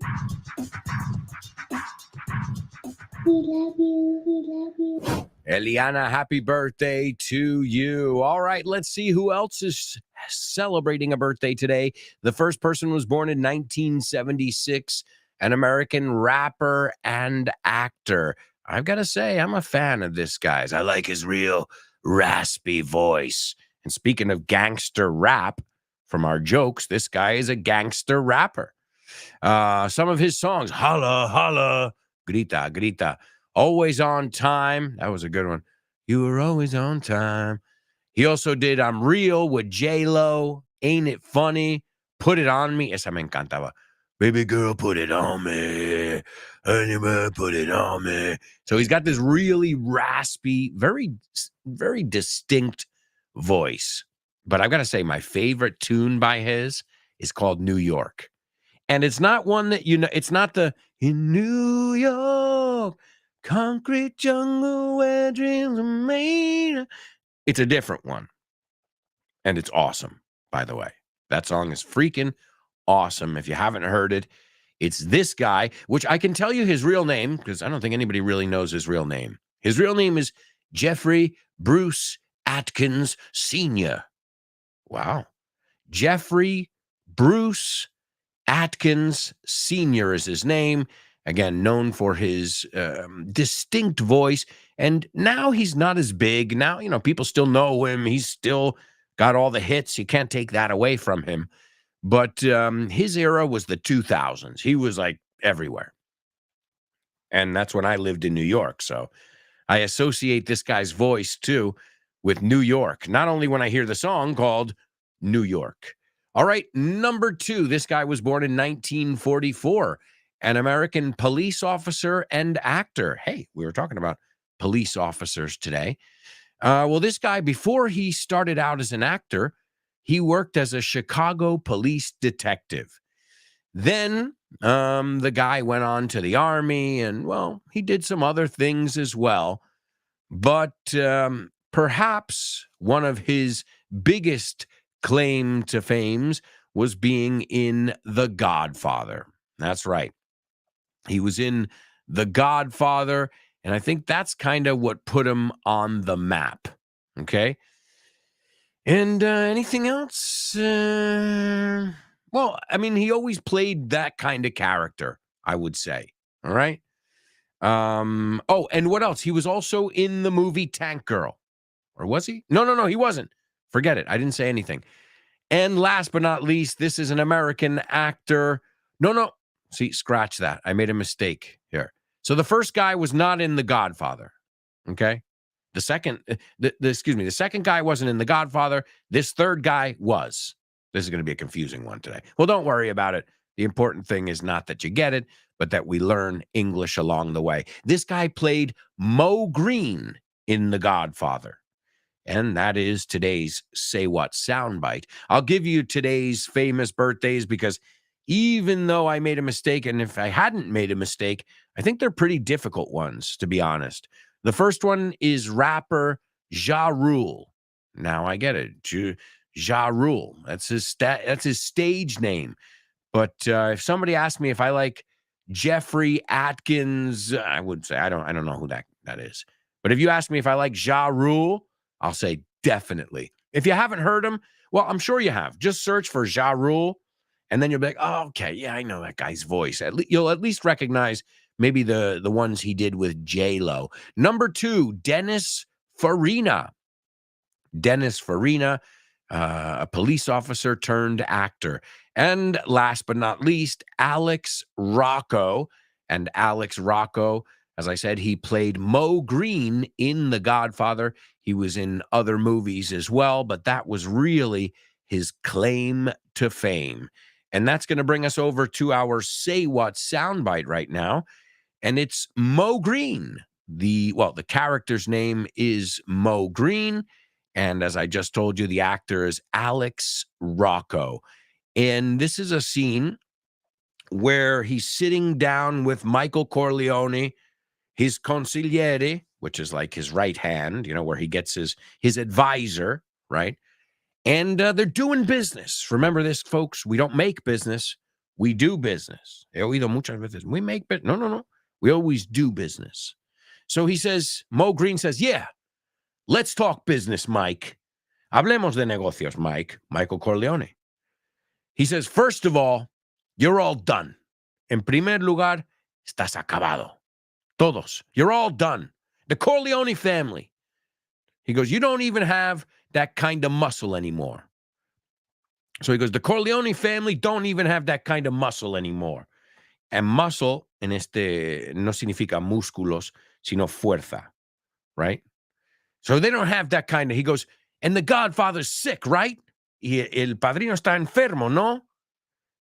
We love you. Eliana, happy birthday to you. All right, let's see who else is celebrating a birthday today. The first person was born in 1976, an American rapper and actor. I've got to say, I'm a fan of this guy's. I like his real raspy voice. And speaking of gangster rap, from our jokes, this guy is a gangster rapper. Some of his songs, Holla, Holla, Grita, Grita, Always on Time. That was a good one. You were always on time. He also did I'm Real with J-Lo, Ain't It Funny, Put It On Me. Esa me encantaba. Baby girl, put it on me. Anyway, put it on me. So he's got this really raspy, very, very distinct voice. But I've got to say, my favorite tune by his is called New York. And it's not one that, you know, it's not the in New York, concrete jungle where dreams are made. It's a different one. And it's awesome, by the way. That song is freaking awesome. If you haven't heard it, it's this guy, which I can tell you his real name because I don't think anybody really knows his real name. His real name is Jeffrey Bruce Atkins Sr. Wow. Jeffrey Bruce Atkins Sr. is his name. Again, known for his distinct voice. And now he's not as big. Now, you know, people still know him. He's still got all the hits. You can't take that away from him. But his era was the 2000s. He was like everywhere. And that's when I lived in New York. So I associate this guy's voice too with New York. Not only when I hear the song called New York. All right, number 2. This guy was born in 1944. An American police officer and actor. Hey, we were talking about police officers today. Well, this guy, before he started out as an actor, he worked as a Chicago police detective. Then the guy went on to the Army and, well, he did some other things as well. But perhaps one of his biggest claim to fame was being in The Godfather. That's right. He was in The Godfather, And I think that's kind of what put him on the map. Okay. And anything else? Well, I mean, he always played that kind of character, I would say. All right. Oh, and what else? He was also in the movie Tank Girl. Or was he? No, he wasn't. Forget it. I didn't say anything. And last but not least, this is an American actor. No. See, scratch that. I made a mistake here. So the first guy was not in The Godfather. Okay. The second guy wasn't in The Godfather. This third guy was. This is going to be a confusing one today. Well, don't worry about it. The important thing is not that you get it, but that we learn English along the way. This guy played Mo Green in The Godfather. And that is today's Say What soundbite. I'll give you today's famous birthdays because even though I made a mistake, and if I hadn't made a mistake, I think they're pretty difficult ones, to be honest. The first one is rapper Ja Rule. Now I get it. Ja Rule. That's his stage name. But if somebody asked me if I like Jeffrey Atkins, I would say I don't know who that is. But if you ask me if I like Ja Rule, I'll say definitely. If you haven't heard him, well, I'm sure you have. Just search for Ja Rule, and then you'll be like, oh, okay, yeah, I know that guy's voice. You'll at least recognize maybe the ones he did with J-Lo. Number 2, Dennis Farina. Dennis Farina, a police officer turned actor. And last but not least, Alex Rocco. And Alex Rocco, as I said, he played Mo Green in The Godfather. He was in other movies as well, but that was really his claim to fame. And that's going to bring us over to our Say What soundbite right now. And it's Mo Green. The character's name is Mo Green. And as I just told you, the actor is Alex Rocco. And this is a scene where he's sitting down with Michael Corleone, his consigliere, which is like his right hand, where he gets his advisor, right? And they're doing business. Remember this, folks. We don't make business. We do business. He oído muchas veces. We make business. No. We always do business. So he says, Mo Green says, yeah, let's talk business, Mike. Hablemos de negocios, Mike. Michael Corleone. He says, first of all, you're all done. En primer lugar, estás acabado. Todos. You're all done. The Corleone family. He goes, you don't even have that kind of muscle anymore. So he goes, the Corleone family don't even have that kind of muscle anymore. And muscle en no significa músculos, sino fuerza, right? So they don't have that kind of, he goes, and the Godfather's sick, right? El padrino está enfermo, ¿no?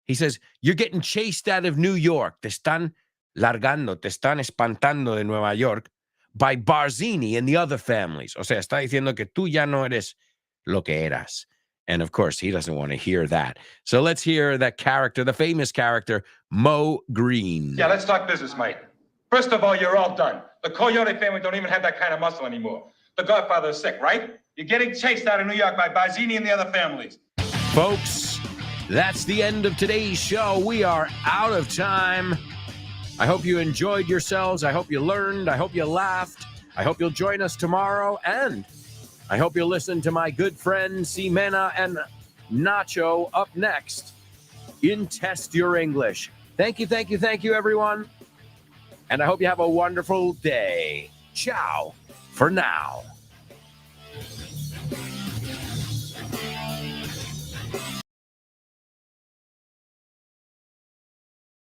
He says, you're getting chased out of New York. Te están largando, te están espantando de Nueva York by Barzini and the other families. O sea, está diciendo que tú ya no eres lo que eras. And of course, he doesn't want to hear that. So let's hear that character, the famous character, Mo Green. Yeah, let's talk business, mate. First of all, you're all done. The Coyote family don't even have that kind of muscle anymore. The Godfather is sick, right? You're getting chased out of New York by Barzini and the other families. Folks, that's the end of today's show. We are out of time. I hope you enjoyed yourselves. I hope you learned. I hope you laughed. I hope you'll join us tomorrow. And I hope you'll listen to my good friends Ximena and Nacho up next in Test Your English. Thank you, everyone. And I hope you have a wonderful day. Ciao for now.